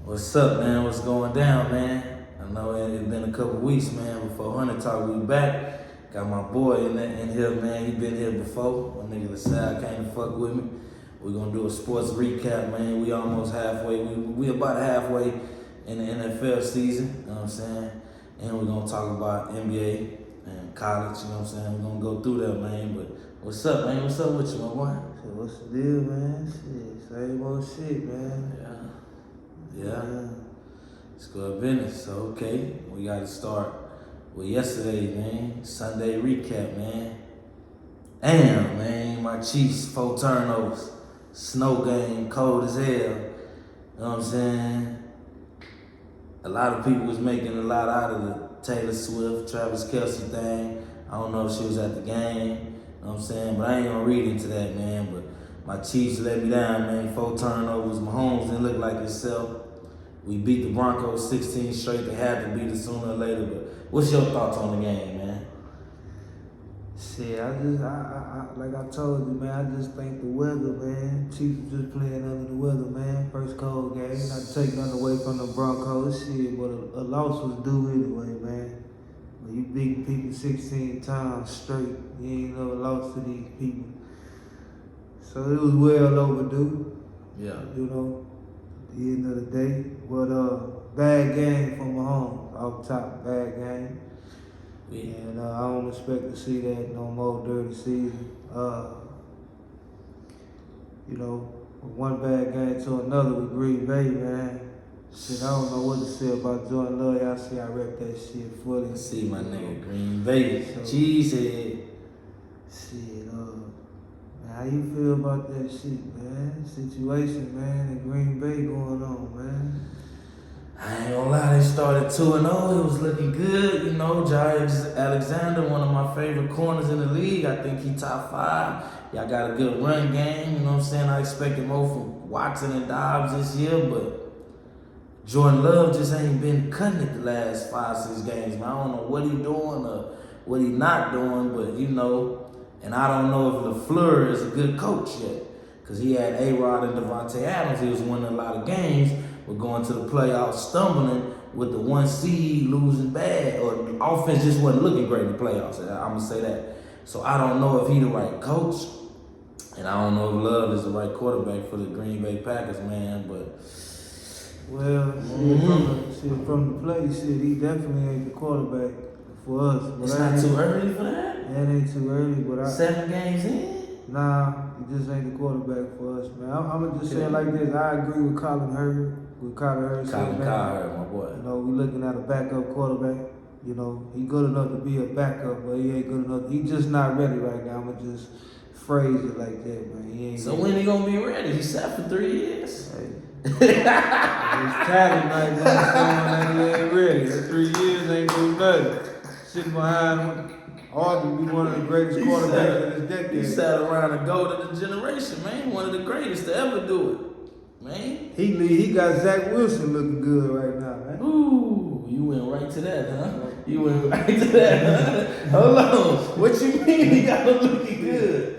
What's up, man? What's going down, man? I know it's been a couple weeks, man. Before Hunter Talk, we back. Got my boy in here, man. He been here before. My nigga Lasai came to fuck with me. We gonna do a sports recap, man. We almost halfway. We about halfway in the NFL season. You know what I'm saying? And we're gonna talk about NBA and college. You know what I'm saying? We're gonna go through that, man. But what's up, man? What's up with you, my boy? So what's the deal, man? Shit, same old shit, man. Yeah. It's good business. So, okay, we got to start with yesterday, man. Sunday recap, man. Damn, man, my Cheifs, 4 turnovers. Snow game, cold as hell. You know what I'm saying? A lot of people was making a lot out of the Taylor Swift, Travis Kelce thing. I don't know if she was at the game. You know what I'm saying? But I ain't gonna read into that, man. But my Chiefs let me down, man. 4 turnovers. Mahomes didn't look like himself. We beat the Broncos 16 straight. They had to beat us sooner or later. But what's your thoughts on the game, man? Shit, like I told you, man, I just think the weather, man. Chiefs just playing under the weather, man. First cold game. Not to take nothing away from the Broncos, shit, but a loss was due anyway, man. When you beat people 16 times straight, you ain't never lost to these people. So it was well overdue. Yeah. You know, at the end of the day. But bad game for Mahomes. Off top, bad game. Yeah. And I don't expect to see that no more during the season. You know, from one bad game to another with Green Bay, man. Shit, I don't know what to say about Jordan Love. Y'all see I rep that shit fully. I see my nigga Green Bay. Cheesehead. Shit, how you feel about that shit, man? Situation, man, in Green Bay going on, man. I ain't gonna lie, they started 2-0. It was looking good, you know. Jair Alexander, one of my favorite corners in the league. I think he top 5. Y'all got a good run game, you know what I'm saying? I expected more from Watson and Dobbs this year, but Jordan Love just ain't been cutting it the last 5-6 games, man. I don't know what he doing or what he not doing, but you know, and I don't know if LaFleur is a good coach yet, because he had Arod and Devontae Adams. He was winning a lot of games. We're going to the playoffs stumbling with the 1 seed, losing bad, or the offense just wasn't looking great in the playoffs. I'm going to say that. So I don't know if he the right coach, and I don't know if Love is the right quarterback for the Green Bay Packers, man, but... Well, from the play, he definitely ain't the quarterback for us. But it's not too early for that? That ain't too early, but 7 games in? Nah, he just ain't the quarterback for us, man. I'm going to just say it like this. I agree with Colin Hurd. Colin Cowherd, my boy. You know, we looking at a backup quarterback. You know, he good enough to be a backup, but he ain't good enough. He just not ready right now. I'm going to just phrase it like that, man. He ain't so ready. When he going to be ready? He sat for 3 years. Hey. His talent right now, he ain't ready. That 3 years ain't doing nothing. Sitting behind him, arguably one of the greatest quarterbacks in this decade. He sat around the GOAT of the generation, man. One of the greatest to ever do it, man. He got Zach Wilson looking good right now, man. Ooh, you went right to that, huh? You went right to that, huh? Hold on. What you mean he got him looking good?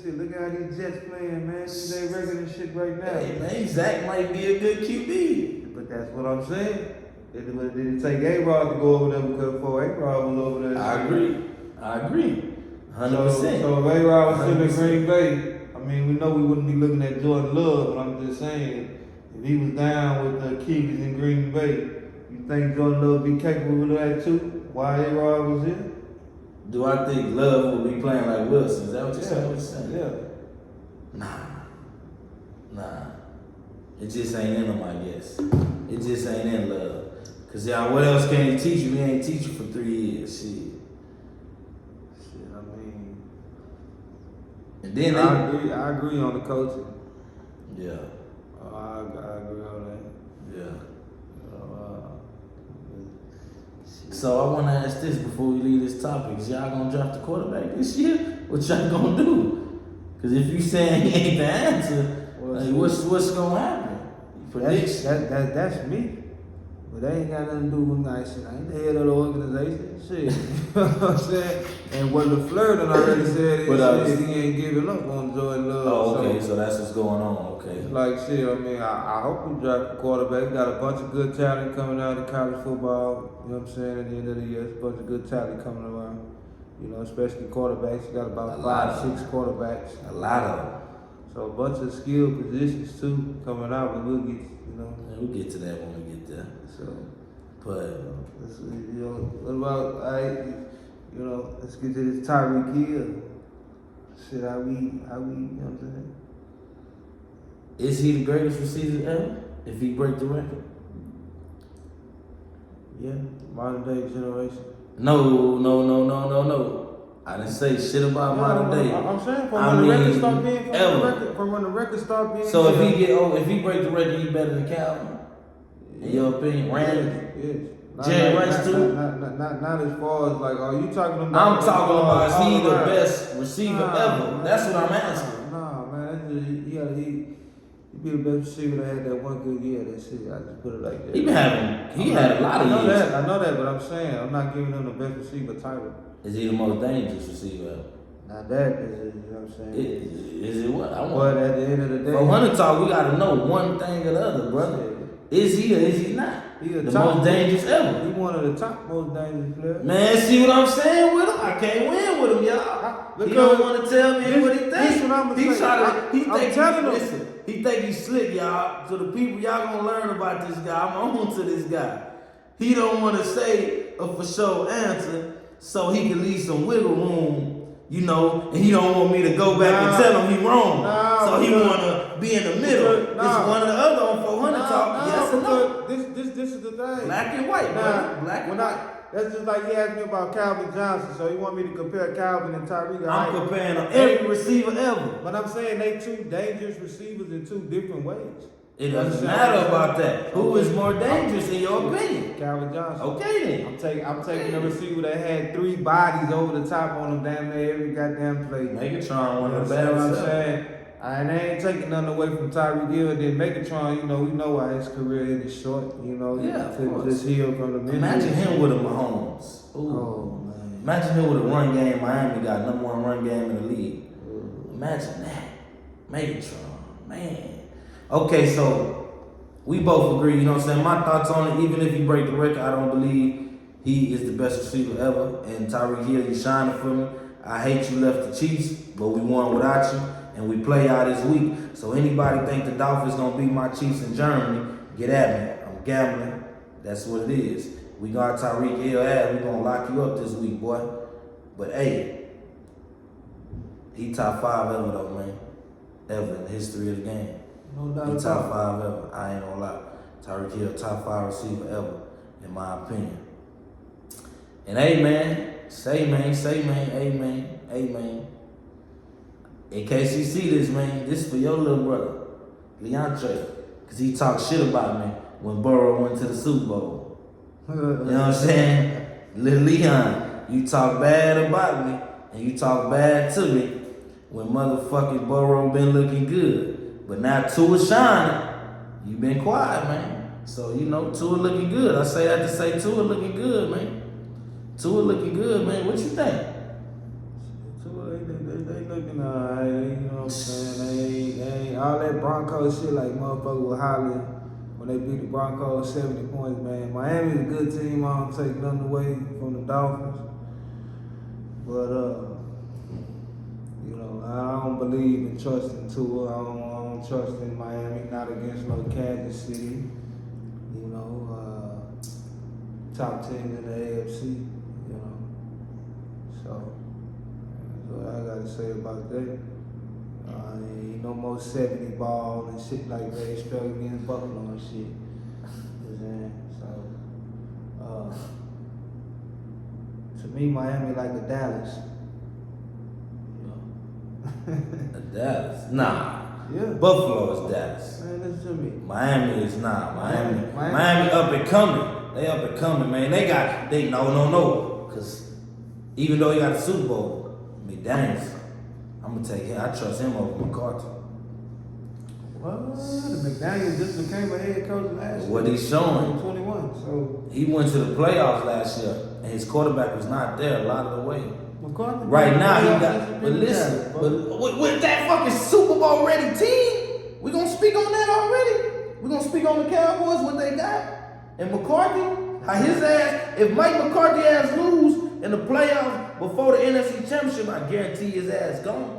Look how these Jets playing, man. They regular shit right now. Hey, man, Zach might be a good QB. But that's what I'm saying. Did it take A-Rod to go over there because before A-Rod was over there? I agree. 100%. So if A-Rod was still in Green Bay, I mean, we know we wouldn't be looking at Jordan Love, but I'm just saying, if he was down with the Achilles in Green Bay, you think Jordan Love would be capable of that too? Why A-Rod was here? Do I think Love will be playing like Wilson? Is that what you're saying? Yeah. Nah. It just ain't in him, I guess. It just ain't in Love. Cause y'all, what else can he teach you? He ain't teach you for 3 years. Shit, I mean, and then I agree on the coaching. Yeah. I agree on that. Yeah. So I want to ask this before we leave this topic: is y'all gonna draft the quarterback this year? What y'all gonna do? Cause if you saying he ain't the answer, like, what's gonna happen? That's me. But they ain't got nothing to do with nice shit. I ain't the head of the organization. Shit. You know what I'm saying? And what LaFleur done already said is he ain't giving up on Jordan Love. Oh, okay, so that's what's going on, okay. It's like shit, I mean, I hope we draft a quarterback. We got a bunch of good talent coming out of college football. You know what I'm saying? At the end of the year, it's a bunch of good talent coming around. You know, especially quarterbacks. You got about 5, 6 quarterbacks. A lot of them. So a bunch of skilled positions too coming out, but we'll get, you know. Yeah, we'll get to that when we get there. So, but you know, what about you know, let's get to this Tyreek Hill. Shit, how we, you know what I'm saying? is he the greatest receiver ever? If he break the record? Yeah, modern day generation. No. I didn't say shit about modern day. I'm saying from when the record start being from when the record start being. So if he break the record, he better than Calvin? In your opinion, Randy? Yes. Jerry Rice too? Not as far as like, are you talking about? I'm talking about is he the best receiver ever? Man. That's what I'm asking. Nah, man, he be the best receiver that had that one good year. That shit, I just put it like that. He had a lot of years. I know that, but I'm saying I'm not giving him the best receiver title. Is he the most dangerous receiver ever? Not that, you know what I'm saying? Is it what? But at the end of the day, for Hunter Talk, we gotta know one thing or the other, brother. Is he or is he not? He the most dangerous ever. He one of the top most dangerous players. Man, see what I'm saying with him? I can't win with him, y'all. He don't want to tell me what he thinks. He think he's slick, y'all. To the people, y'all gonna learn about this guy. I'm on to this guy. He don't want to say a for sure answer so he can leave some wiggle room, you know, and he don't want me to go back and tell him he wrong. So he want to be in the middle. It's one or the other on 400 Talk. Yes or no? This is the thing. Black and white, man. Black and white. That's just like he asked me about Calvin Johnson, so he want me to compare Calvin and Tyreek. I'm comparing every receiver ever. But I'm saying they two dangerous receivers in two different ways. It doesn't matter about that. Who is more dangerous in your opinion? Calvin Johnson. Okay then. I'm taking a receiver that had 3 bodies over the top on him damn near every goddamn play. Megatron, one of the best. I'm saying. And they ain't taking nothing away from Tyreek Hill. Then Megatron, you know, we know why his career is short. You know, just healed from the middle. Imagine him with a Mahomes. Ooh. Oh man. Imagine him with a run game. Miami got #1 run game in the league. Imagine that. Megatron, man. Okay, so we both agree. You know what I'm saying? My thoughts on it. Even if you break the record, I don't believe he is the best receiver ever. And Tyreek Hill, you shining for me. I hate you left the Chiefs, but we won without you. And we play out this week. So anybody think the Dolphins gonna beat my Chiefs in Germany, get at me. I'm gambling. That's what it is. We got Tyreek Hill ass. We gonna lock you up this week, boy. But hey, he top 5 ever though, man. Ever in the history of the game. No doubt. He top 5 ever. I ain't gonna lie. Tyreek Hill top 5 receiver ever, in my opinion. And hey man, amen. In case you see this, man, this is for your little brother, Leontre, because he talked shit about me when Burrow went to the Super Bowl. You know what I'm saying? Little Leon, you talk bad about me, and you talk bad to me when motherfucking Burrow been looking good. But now Tua shining, you been quiet, man. So, you know, Tua looking good. I say that to say Tua looking good, man. Tua looking good, man. What you think? They looking alright, you know what I'm saying? They ain't all that Broncos shit like motherfucker was hollering when they beat the Broncos 70 points, man. Miami's a good team, I don't take nothing away from the Dolphins. But you know, I don't believe in trusting Tua. I don't trust in Miami, not against no Kansas City. You know, top 10 in the AFC, you know. So what I gotta say about that. Ain't no more 70 ball and shit like that, especially against Buffalo and shit. You know what I'm saying? So, to me, Miami like the Dallas. You know? Dallas? Nah. Yeah. Buffalo is Dallas. Man, listen to me. Miami is not. Miami up and coming. They up and coming, man. No. Cause even though he got the Super Bowl, McDaniels, I'm gonna take him. I trust him over McCarthy. What? McDaniels just became a head coach last year. What he's showing. 21. So He went to the playoffs last year, and his quarterback was not there a lot of the way. McCarthy. Right now, he got. But listen, with that fucking Super Bowl ready team, we gonna speak on that already. We gonna speak on the Cowboys, what they got, and McCarthy, how his ass. If Mike McCarthy ass lose in the playoffs before the NFC Championship, I guarantee his ass gone.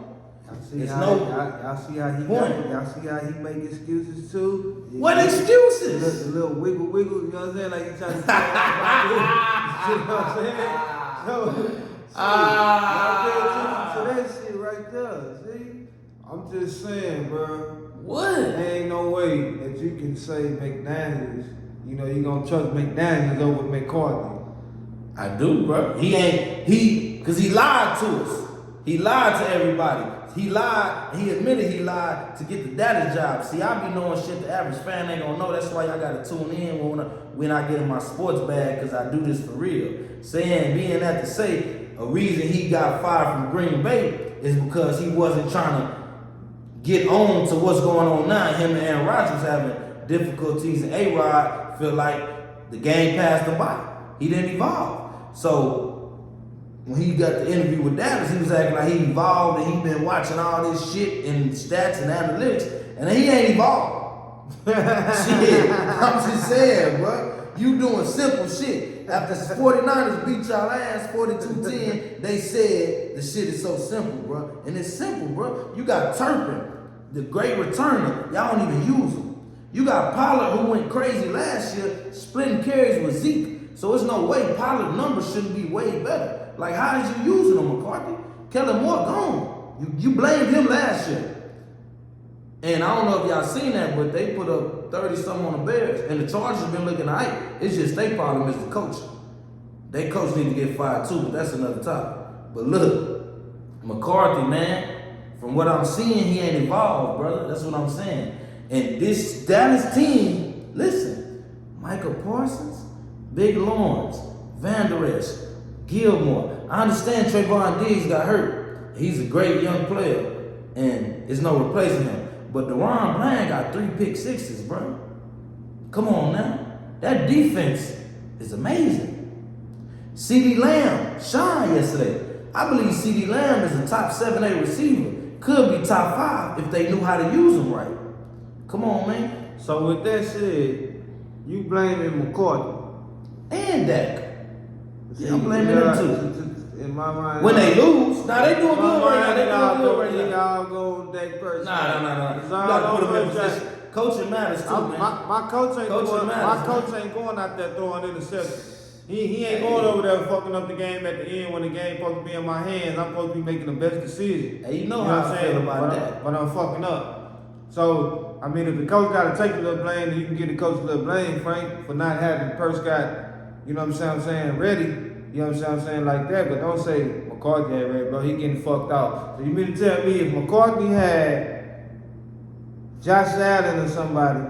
Y'all see how he y'all see how he make excuses too? What excuses? The little wiggle, you know what I'm saying? Like he trying to say, you know what I'm saying? So, that shit right there, see? I'm just saying, bro. What? There ain't no way that you can say McDaniels, you know, you gonna trust McDaniels over McCarthy. I do, bro. Cause he lied to us. He lied to everybody. He admitted he lied to get the daddy job. See, I be knowing shit the average fan ain't gonna know. That's why y'all gotta tune in when I get in my sports bag, cause I do this for real. Being that to say, a reason he got fired from Green Bay is because he wasn't trying to get on to what's going on now. Him and Aaron Rodgers having difficulties, and A-Rod feel like the game passed him by. He didn't evolve. So when he got the interview with Dallas, he was acting like he evolved and he been watching all this shit and stats and analytics, and he ain't evolved. Shit, I'm just saying, bro. You doing simple shit. After the 49ers beat y'all ass 42-10, they said the shit is so simple, bro. And it's simple, bro. You got Turpin, the great returner. Y'all don't even use him. You got Pollard, who went crazy last year, splitting carries with Zeke. So there's no way Pollard numbers shouldn't be way better. Like, how is you using him, McCarthy? Kellen Moore gone. You blamed him last year. And I don't know if y'all seen that, but they put up 30-something on the Bears. And the Chargers been looking hype. It's just their problem is the coach. They coach need to get fired too, but that's another topic. But look, McCarthy, man, from what I'm seeing, he ain't evolved, brother. That's what I'm saying. And this Dallas team, listen, Michael Parsons, Big Lawrence, Van Der Esch, Gilmore. I understand Trayvon Diggs got hurt. He's a great young player, and there's no replacing him. But DeRon Bland got 3 pick sixes, bro. Come on now. That defense is amazing. CeeDee Lamb shined yesterday. I believe CeeDee Lamb is a top 7-8 receiver. Could be top 5 if they knew how to use him right. Come on, man. So with that said, you blaming McCarthy. And Dak. Yeah, I'm blaming them too. In my mind, when they lose, now they doing good right now. They doing good right now. Y'all go Dak first. Nah. You gotta put them in position. Coaching matters too, man. My coach ain't going out there throwing interceptions. He ain't going over there fucking up the game at the end when the game supposed to be in my hands. I'm supposed to be making the best decision. Hey, you know how I feel about that. But I'm fucking up. So, I mean, if the coach got to take a little blame, then you can give the coach a little blame, Frank, for not having Prescott, you know what I'm saying, ready. You know what I'm saying, like that. But don't say McCarthy ain't ready, bro. He getting fucked out. So you mean to tell me if McCarthy had Josh Allen or somebody,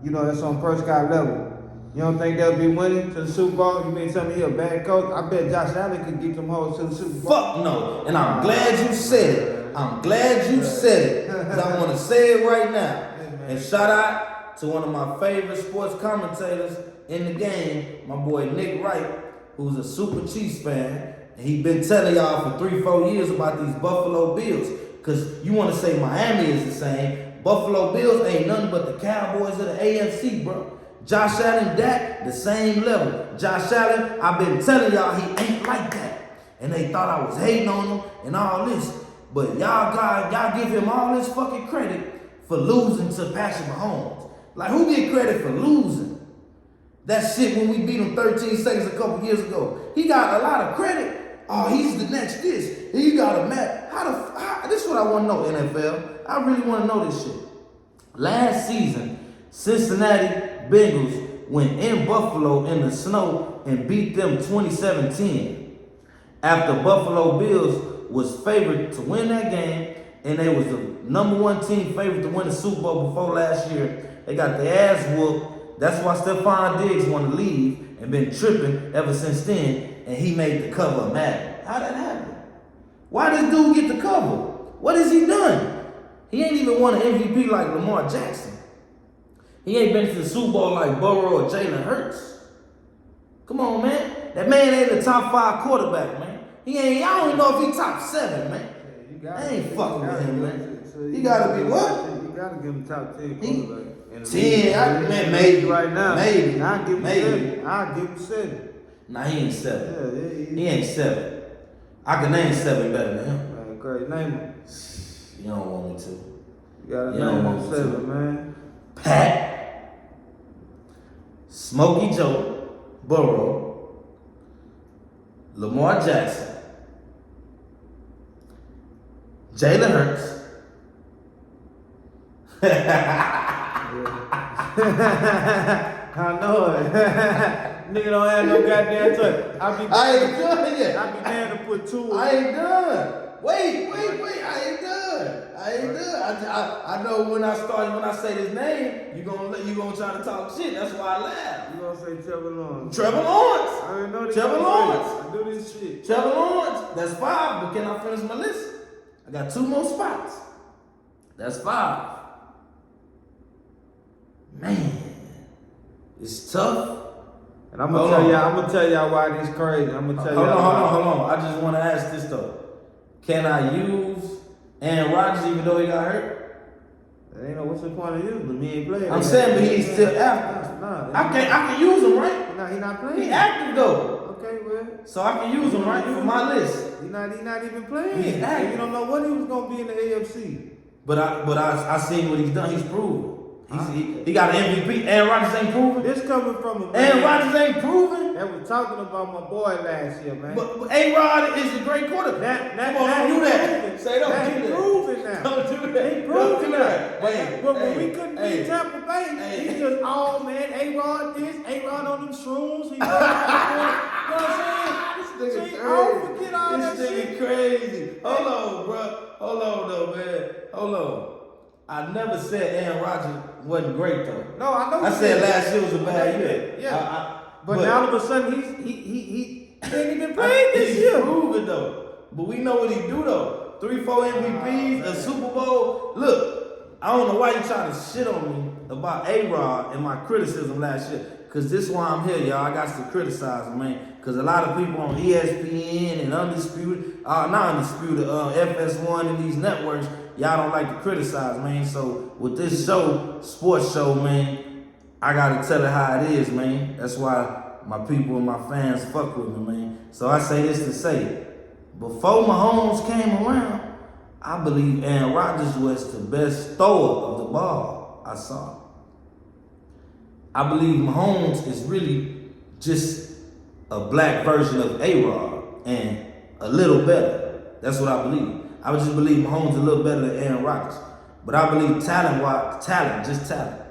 you know, that's on Prescott level, you don't think they'll be winning to the Super Bowl? You mean to tell me he a bad coach? I bet Josh Allen could get them hoes to the Super Bowl. Fuck no. And I'm glad you said it. I'm glad you said it. Because I want to say it right now. And shout out to one of my favorite sports commentators in the game, my boy Nick Wright, who's a super Cheifs fan. And he been telling y'all for 3-4 years about these Buffalo Bills. Because you want to say Miami is the same. Buffalo Bills ain't nothing but the Cowboys of the AFC, bro. Josh Allen, Dak, the same level. Josh Allen, I've been telling y'all he ain't like that. And they thought I was hating on him and all this. But y'all give him all this fucking credit for losing to Patrick Mahomes. Like, who get credit for losing? That shit when we beat him 13 seconds a couple years ago. He got a lot of credit. Oh, he's the next this. He got a match. This is what I want to know, NFL. I really want to know this shit. Last season, Cincinnati Bengals went in Buffalo in the snow and beat them 27-10. After Buffalo Bills was favored to win that game, and they was the number 1 team favorite to win the Super Bowl before last year. They got their ass whooped. That's why Stephon Diggs wanted to leave and been tripping ever since then, and he made the cover of Madden. How that happen? Why this dude get the cover? What has he done? He ain't even won an MVP like Lamar Jackson. He ain't been to the Super Bowl like Burrow or Jalen Hurts. Come on, man. That man ain't the top 5 quarterback, man. He ain't. I don't even know if he top 7, man. I ain't fucking with him, man. You gotta be what? You gotta give him top 10 quarterback. 10, man, maybe right now. Maybe. I'll give him maybe. 7. I'll give him 7. Nah, he ain't 7. Yeah, he ain't 7. I can name 7 better than him. Man, great. Name him. You don't want me to. You gotta You name don't him want me 7, to. man. Pat, Smokey Joe, Burrow, Lamar Jackson, Jalen Hurts. I know it. Nigga don't have no goddamn touch. I ain't done yet. I be damn to put 2. I ain't done. Wait. I ain't done. I know when I say his name, you gonna try to talk shit. That's why I laugh. You gonna say Trevor Lawrence? Trevor Lawrence. I already know this. Trevor Lawrence. I do this shit. Trevor Lawrence. That's 5. But can I finish my list? I got 2 more spots. That's 5. Man, it's tough. And I'm gonna tell y'all why this crazy. I'm gonna tell y'all. Hold on. I just want to ask this though. Can I use Aaron Rodgers even though he got hurt? I ain't know what's the point of using him. He ain't playing. I'm saying, but he's still active. Nah, I can use him, right? Nah, he not playing. He active though. Okay, well. So I can use him, right, for my list. He not even playing. He's active. You don't know what he was gonna be in the AFC. But I seen what he's done. He's proven. He got an MVP. Aaron Rodgers ain't proven. This coming from a man Aaron Rodgers ain't proven. that was talking about my boy last year, man. But A-Rod is a great quarterback. Don't do that. Say don't do that. Proven now. Don't do that. He Don't proven do that. But when we couldn't beat Tampa Bay, he just, oh man, A-Rod this, A-Rod on them shrooms. He you know what I'm saying? This nigga See, I don't forget all that This shit. nigga crazy. Hold on, bro. Hold on, though, man. Hold on. I never said Aaron Rodgers wasn't great, though. No, I know. I said last year was a bad year. Yeah. But now all of a sudden he ain't even played this year. He's proven, though. But we know what he do, though. 3-4 MVPs, a Super Bowl. Look, I don't know why you trying to shit on me about A-Rod and my criticism last year. Because this is why I'm here, y'all. I got to criticize him, man. Because a lot of people on ESPN and Undisputed, not Undisputed, FS1 and these networks, y'all don't like to criticize, man. So with this show, sports show, man, I got to tell it how it is, man. That's why my people and my fans fuck with me, man. So I say this to say, before Mahomes came around, I believe Aaron Rodgers was the best thrower of the ball I saw. I believe Mahomes is really just a black version of A-Rod and a little better. That's what I believe. I would just believe Mahomes a little better than Aaron Rodgers. But I believe just talent.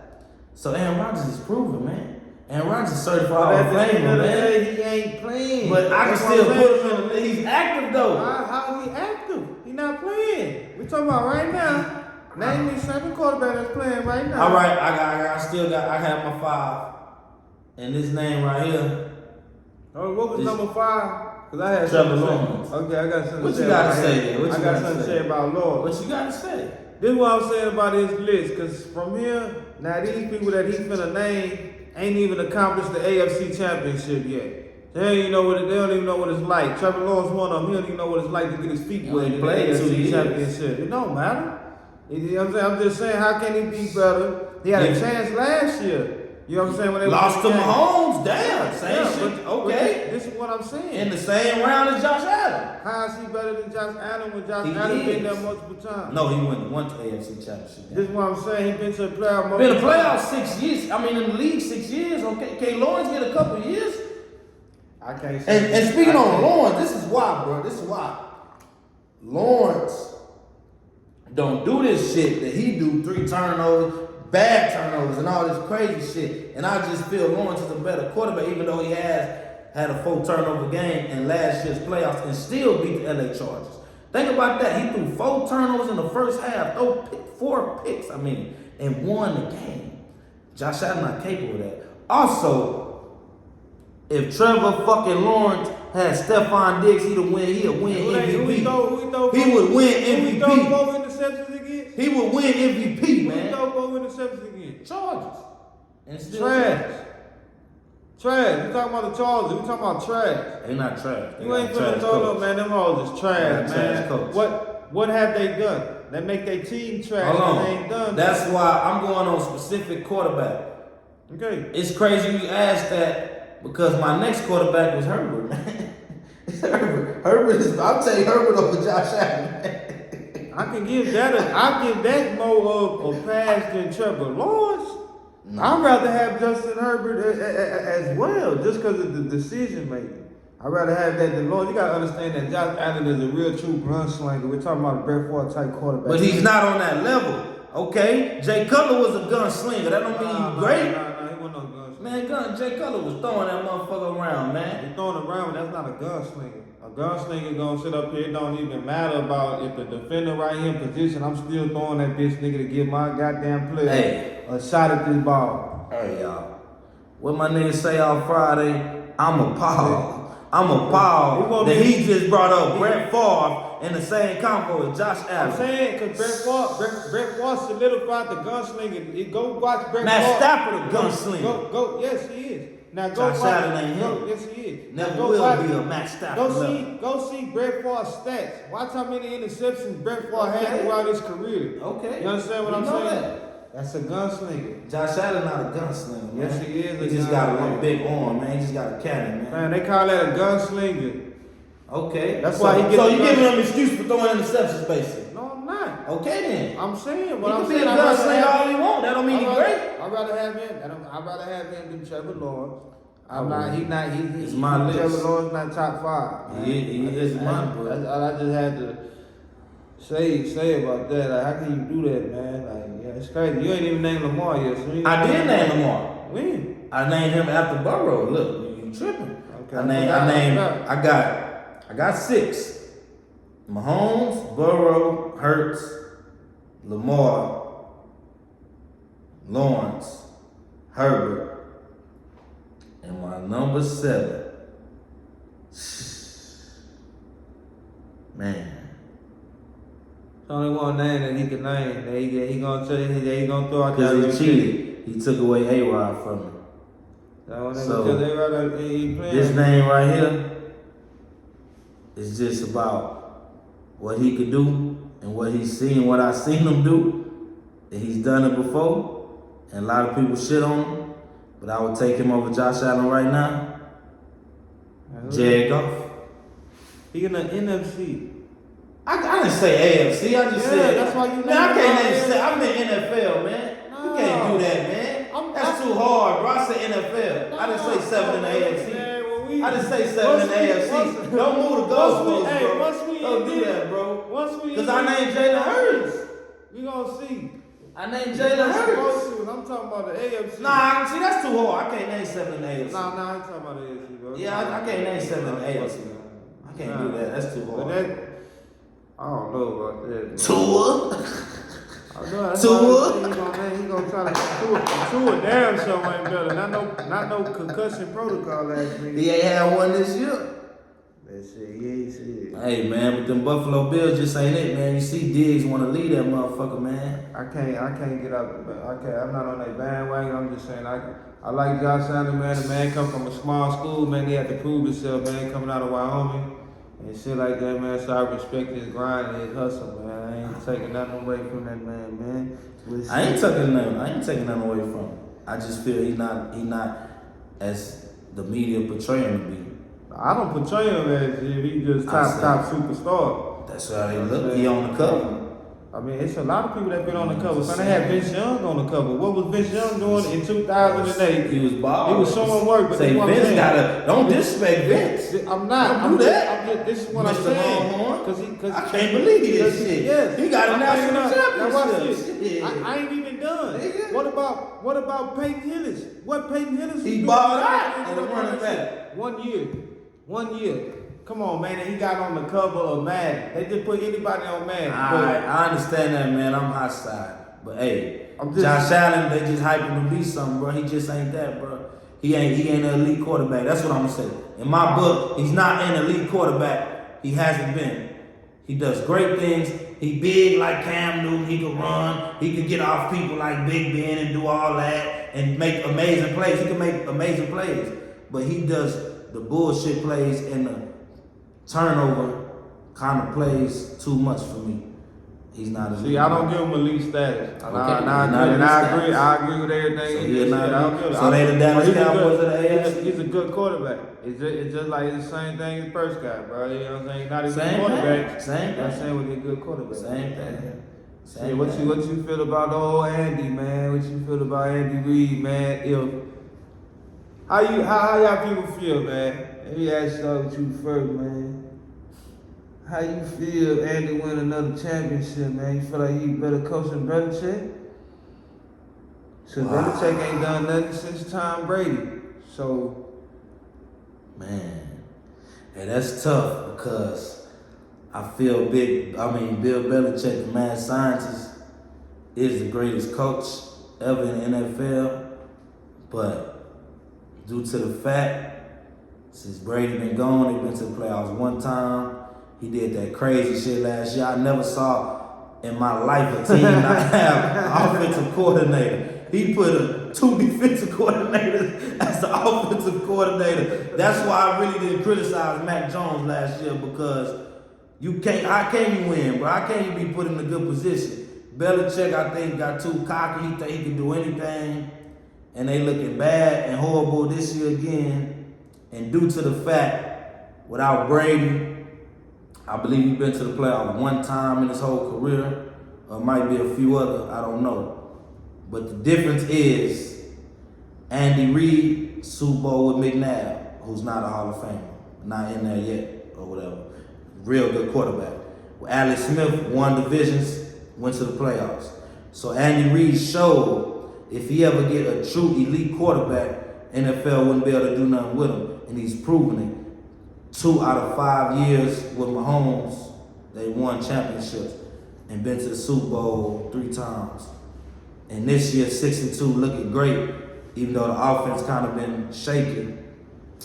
So Aaron Rodgers is proven, man. Aaron Rodgers is certified Hall of Famer, man. He ain't playing. But I can still put him in the league. He's active, though. How he active? He not playing. We talking about right now. Name me 7 quarterbacks that's playing right now. All right, I have my 5. And this name right here. Oh, what was number 5? Because I had Trevor something to Lawrence. say. Okay, I got something What to say. you got to about say him. then? What you I got got something to say about Lord. What you got to say? This is what I'm saying about his list. Because from here, now these people that he's finna name ain't even accomplished the AFC Championship yet. They don't even know what it's like. Trevor Lawrence one of them. He don't even know what it's like to get his feet wet in the AFC Championship. It don't matter. You know what I'm saying? I'm just saying, how can he be better? He had a chance last year. You know what I'm saying? When they lost to Mahomes, damn. Same shit. Okay. This is what I'm saying. In the same round as Josh Allen. How is he better than Josh Allen when Josh Allen been there multiple times? No, he went to AFC Championship. This is what I'm saying. He been to the playoff multiple Been a playoff 6 years. I mean, in the league 6 years. Okay, can Lawrence get a couple of years? I can't say. And speaking on Lawrence, this is why, bro. This is why Lawrence don't do this shit that he do. 3 turnovers, bad turnovers, and all this crazy shit. And I just feel Lawrence is a better quarterback, even though he has had a 4 turnover game in last year's playoffs and still beat the LA Chargers. Think about that. He threw 4 turnovers in the first half, 4 picks, and won the game. Josh Allen not capable of that. Also, if Trevor fucking Lawrence had Stephon Diggs, he'd win MVP. Who he throw He would win MVP. Who he throw 4 interceptions again? He would win MVP, Who man. throw 4 interceptions again? Chargers. And still Trash. Trash. You talking about the Chargers? We talking about trash. They not trash. They You ain't got a finna trash throw coach. them, man. Them hoes is trash, They got a man. trash coach. What have they done? They make their team trash. Hold And they on. ain't done. That's why I'm going on specific quarterback. Okay. It's crazy you asked that because my next quarterback was Herbert, man. Herbert is, I'll take Herbert over Josh Allen, man. I can give that I give that more of a pass than Trevor Lawrence. No. I'd rather have Justin Herbert as well, just because of the decision making. I'd rather have that than Lawrence. You gotta understand that Josh Allen is a real true gunslinger. We're talking about a Brett Favre type quarterback. But he's not on that level. Okay? Jay Cutler was a gunslinger. That don't mean he's great. Nah, he wasn't no gunslinger. Man, Jay Cutler was throwing that motherfucker around, man. He's throwing around, but that's not a gunslinger. A gunslinger gonna sit up here. It don't even matter about if the defender right here in position. I'm still throwing that bitch nigga to give my goddamn player a shot at this ball. Hey, y'all. What my nigga say on Friday, I'm appalled. I'm appalled that he just brought up Brett Favre in the same combo as Josh Allen. I'm saying, because Brett Favre solidified the gunslinger. Go watch Brett Matt Favre. Stafford a gunslinger. Go, yes, he is. Now go Josh watch. Allen ain't him. Yes, he is. Never Go will watch- be a Matt Stafford level. Go see Brett Favre's stats. Watch how many interceptions Brett Favre had throughout his career. Okay. You understand what We I'm know saying? that. That's a gunslinger. Josh Allen not a gunslinger, man. Yes, he is a He just got gunslinger. one big arm, man. He just got a cannon, man. Man, they call that a gunslinger. Okay. That's why he gets So the you giving gun- him an excuse for throwing interceptions, basically? No, I'm not. Okay then. I'm saying He what I'm can be saying. a I'd rather gunslinger have- all he want. That don't mean he's great. I'd rather have him than Trevor Lawrence. He's It's my list. Trevor Lawrence not top 5. He is mine, bro. I just had to say about that. Like, how can you do that, man? Like, yeah, it's crazy. You ain't even named Lamar yet. So I did name Lamar. When? I named him after Burrow. Look, you tripping. Okay. I got 6. Mahomes, Burrow, Hurts, Lamar, Lawrence, Herbert, and my number 7. Man. It's only one name that he can name. That he gonna tell you that he gonna throw out there. Because he cheated. He took away A-Rod from me. So, this name right here is just about what he could do and what he's seen, what I've seen him do. And he's done it before. And a lot of people shit on him. But I would take him over Josh Allen right now. Jared Goff. He in the NFC. I didn't say AFC. I just said. That's why you. Man, I can't say. I'm in NFL, man. You can't do that, man. That's too hard, bro. I said NFL. I didn't say 7 in the AFC. I didn't say 7 in the AFC. Don't move the goalposts, bro. Don't do that, bro. Because I named Jalen Hurts. We gonna see. I named Jalen Hurts. I'm talking about the AFC. Nah, see, that's too hard. I can't name 7 in the AFC. Nah, I'm talking about the AFC, bro. Yeah, I can't name 7 in the AFC. I can't do that. That's too But hard. that, I don't know about that. Tua? Tua? He gonna try to Tua damn show ain't better. Not no concussion protocol last week. He ain't had one this year. That shit, he ain't shit. Hey man, but them Buffalo Bills just ain't it, man. You see Diggs want to lead that motherfucker, man. I can't get out. I'm not on that bandwagon. I'm just saying I like Josh Allen, man. The man come from a small school, man. He had to prove himself, man. Coming out of Wyoming and shit like that, man. So I respect his grind and his hustle, man. I ain't taking nothing away from that man. I ain't taking nothing away from him. I just feel he's not as the media portray him to be. I don't portray him as if he just top superstar. That's how they look. He on the cover. I mean, it's a lot of people that been on the cover. So they had Vince Young on the cover. What was Vince Young doing in 2008? He was balling. He was showing work, but say Vince gotta don't disrespect Vince. I'm not. Don't do that. This is what I'm Mr. saying. Longhorn. I can't believe this shit. Yes. He got a national Now watch championship. this. I ain't even done. Nigga. What about Peyton Hillis? What Peyton Hillis? He was balled doing out in the running back. 1 year. Come on, man. And he got on the cover of Madden. They just put anybody on Madden. I understand that, man. I'm hot side. But hey, I'm just- Josh Allen, they just hype him to be something, bro. He just ain't that, bro. He ain't an elite quarterback. That's what I'm gonna say. In my book, he's not an elite quarterback. He hasn't been. He does great things. He big like Cam Newton. He could run. He could get off people like Big Ben and do all that and make amazing plays. He can make amazing plays, but he does the bullshit plays and the turnover kind of plays too much for me. He's not a See, I don't give him elite status. Okay, I agree with everything. So they the Dallas Cowboys of the AFC? He's a good quarterback. It's just like the same thing as the first guy, bro. You know what I'm saying? He's not a good Same quarterback. thing. Same I'm thing. saying with a good quarterback. Same thing. Hey, what you feel about old Andy, man? What you feel about Andy Reid, man? How y'all people feel, man? Let me ask y'all with you first, man. How you feel if Andy win another championship, man? You feel like he better coach than Belichick? So Belichick ain't done nothing since Tom Brady. So, man, hey, that's tough because I feel Bill Belichick, the mad scientist, is the greatest coach ever in the NFL. But due to the fact, since Brady been gone, they've been to the playoffs one time. He did that crazy shit last year. I never saw in my life a team not have an offensive coordinator. He put two defensive coordinators as the offensive coordinator. That's why I really didn't criticize Mac Jones last year because how can you win, bro? How can you be put in a good position? Belichick, I think, got too cocky. He think he can do anything. And they looking bad and horrible this year again. And due to the fact, without Brady, I believe he's been to the playoffs one time in his whole career. Or might be a few other, I don't know. But the difference is Andy Reid, Super Bowl with McNabb, who's not a Hall of Famer. Not in there yet, or whatever. Real good quarterback. Well, Alex Smith won divisions, went to the playoffs. So Andy Reid showed if he ever get a true elite quarterback, NFL wouldn't be able to do nothing with him. And he's proven it. 2 out of 5 years with Mahomes, they won championships and been to the Super Bowl 3 times. And this year, 6-2, looking great, even though the offense kind of been shaky.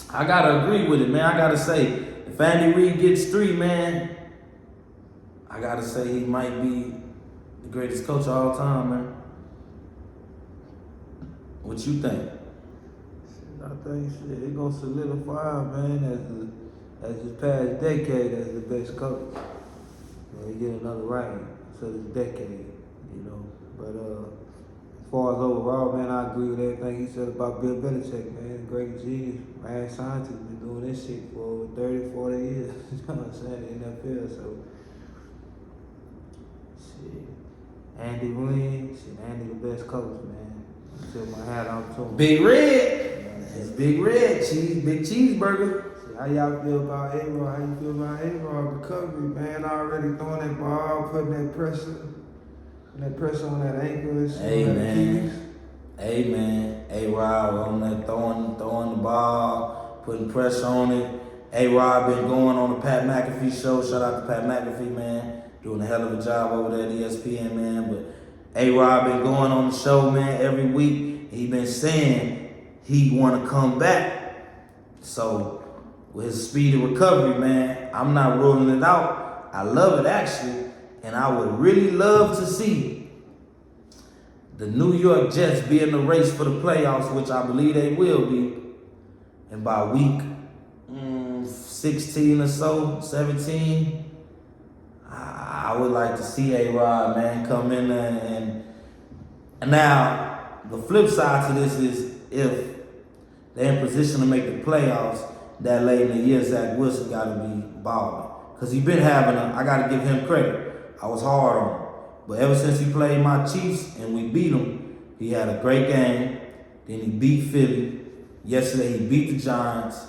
I gotta agree with it, man. I gotta say, if Andy Reid gets 3, man, I gotta say he might be the greatest coach of all time, man. What you think? I think shit, it gonna solidify, man, as this past decade as the best coach. He get another ring for this decade, you know. But as far as overall, man, I agree with everything he said about Bill Belichick, man. Great genius, mad scientist, been doing this shit for over 30, 40 years. You know what I'm saying? In the NFL, so shit. Andy Reid, Andy the best coach, man. I tip my hat off to him. Big Red. It's Big Red. Big cheeseburger. How y'all feel about Arod? How you feel about Arod recovery, man? Already throwing that ball, putting that pressure on that ankle and shit. Hey man, Arod on that throwing the ball, putting pressure on it. Arod been going on the Pat McAfee show. Shout out to Pat McAfee, man, doing a hell of a job over there at ESPN, man. But Arod been going on the show, man, every week. He been saying he want to come back. So with his speedy recovery, man, I'm not ruling it out. I love it, actually. And I would really love to see the New York Jets be in the race for the playoffs, which I believe they will be. And by week 16 or so, 17, I would like to see A-Rod, man, come in there. And now, the flip side to this is if they're in position to make the playoffs, that late in the year, Zach Wilson got to be balling. Because he's been having I got to give him credit. I was hard on him. But ever since he played my Cheifs and we beat him, he had a great game. Then he beat Philly. Yesterday he beat the Giants.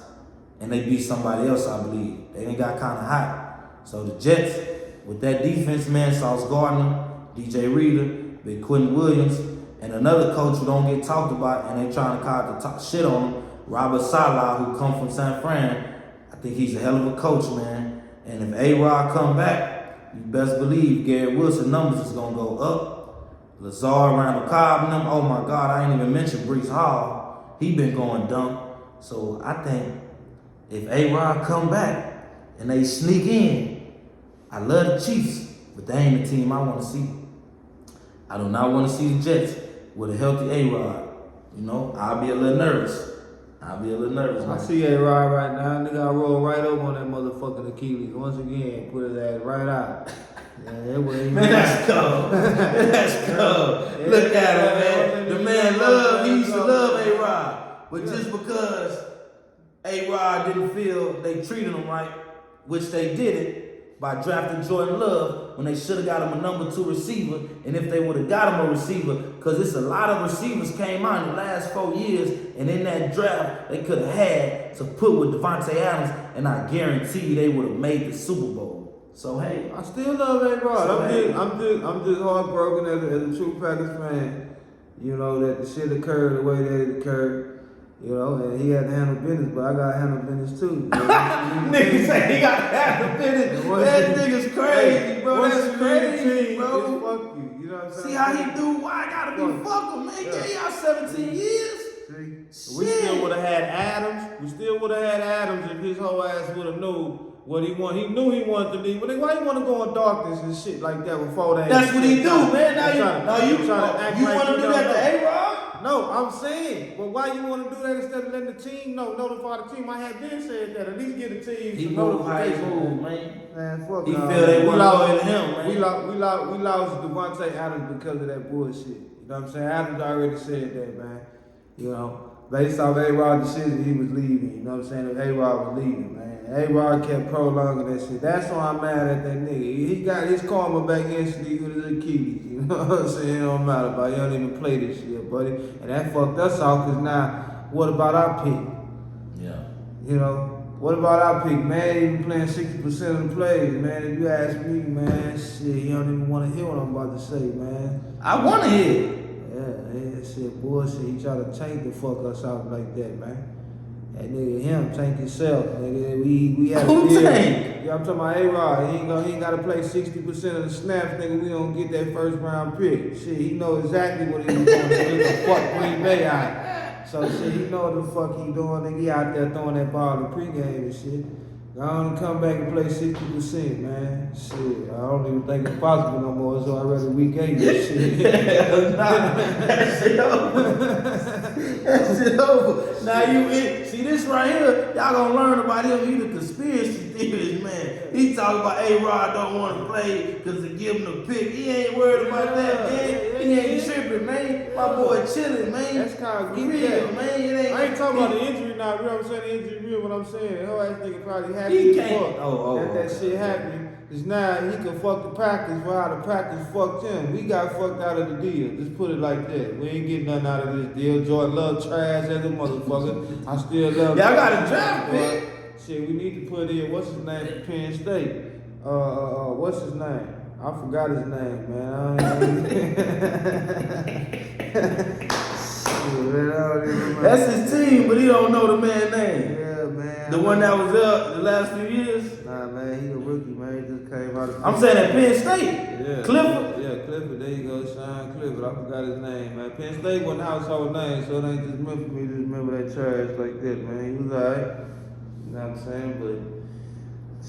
And they beat somebody else, I believe. They done got kind of hot. So the Jets, with that defense, man, Sauce Gardner, DJ Reader, Big Quentin Williams, and another coach who don't get talked about, and they trying to call the top shit on him, Robert Saleh, who come from San Fran. I think he's a hell of a coach, man. And if A-Rod come back, you best believe Garrett Wilson numbers is going to go up. Lazard, Randall Cobb, and them, oh my God, I ain't even mentioned Brees Hall. He been going dumb. So I think if A-Rod come back and they sneak in, I love the Chiefs. But they ain't the team I want to see. I do not want to see the Jets with a healthy A-Rod. You know, I'll be a little nervous. I see A-Rod right now. Nigga, I roll right over on that motherfucking Achilles. Once again, put his ass right out. Yeah, that way. Man, that's cold. That's cold. Look at him, man. The man he used to love A-Rod. But just because A-Rod didn't feel they treated him right, which they didn't, by drafting Jordan Love when they should have got him a number 2 receiver, and if they would have got him a receiver, because it's a lot of receivers came out in the last 4 years, and in that draft they could have had to put with Devontae Adams, and I guarantee you they would have made the Super Bowl. So hey, I still love A-Rod. I'm just heartbroken as a true Packers fan. You know that the shit occurred the way that it occurred. You know, and he had to handle business, but I got to handle business too. Nigga say he got to handle business. That nigga's crazy, bro. That's crazy, bro. Fuck you. You know what I'm saying? See how he do? Why I gotta be fucking, man? Yeah, he got 17 years. See? We still would have had Adams. We still would have had Adams if his whole ass would have knew what he wanted. He knew he wanted to leave. But why you want to go in darkness and shit like that before that? That's what he do, man. Now you trying to act you like want to do that to A-Rod? No, I'm saying, but why you want to do that instead of letting the team notify the team? I had been said that. At least get the team He some moved how he notification. moved, man. Man, fuck He no. feel they weren't loyal to him, man. We lost Devontae Adams because of that bullshit. You know what I'm saying? Adams already said that, man. You know, based off A-Rod's decision, he was leaving. You know what I'm saying? If A-Rod was leaving, man. A-Rod kept prolonging that shit. That's why I'm mad at that nigga. He got his karma back instantly with his Achilles. You know what I'm saying? It don't matter about it. You don't even play this shit, buddy. And that fucked us off because now, what about our pick? Yeah. You know, what about our pick? Man, even playing 60% of the plays, man. If you ask me, man, shit, you don't even want to hear what I'm about to say, man. I want to hear it. Yeah, shit, bullshit. He try to tank the fuck us out like that, man. That nigga, him, tank himself, nigga. We had Who a deal. tank? Yeah, I'm talking about A-Rod. He ain't got to play 60% of the snaps, nigga. We don't get that first round pick. Shit, he know exactly what he was going to do. He gonna fuck Green Bay out. So shit, he know what the fuck he doing, nigga. He out there throwing that ball in pregame and shit. Go on and come back and play 60%, man. Shit, I don't even think it's possible no more, so I rather week 8 this shit. That shit over. That shit over. Now you in. See this right here, y'all gonna learn about him. He the conspiracy theorist, man. He talking about A-Rod don't want to play because they give him the pick. He ain't worried about that, man. He ain't tripping, man. My boy chilling, man. That's kind of real, good, man. It ain't, I ain't talking about the injury now, you know what I'm saying? The injury real, what I'm saying. The whole ass nigga probably happy He as can't. fuck that shit happened. Cause now he can fuck the Packers for how the Packers fucked him. We got fucked out of the deal. Just put it like that. We ain't getting nothing out of this deal. Jordan Love trash as a motherfucker. I still love y'all got a draft pick. Shit, we need to put in what's his name for Penn State. What's his name? I forgot his name, man. That's his team, but he don't know the man's name. Yeah, man. The one that was up the last few years. Nah, man, he a rookie, man. He just came out of. I'm saying at Penn State. Yeah. Clifford. Yeah, Clifford. There you go, Sean Clifford. I forgot his name, man. Penn State wasn't a household name, so it ain't just meant for me to remember that trash like that, man. He was alright. You know what I'm saying? But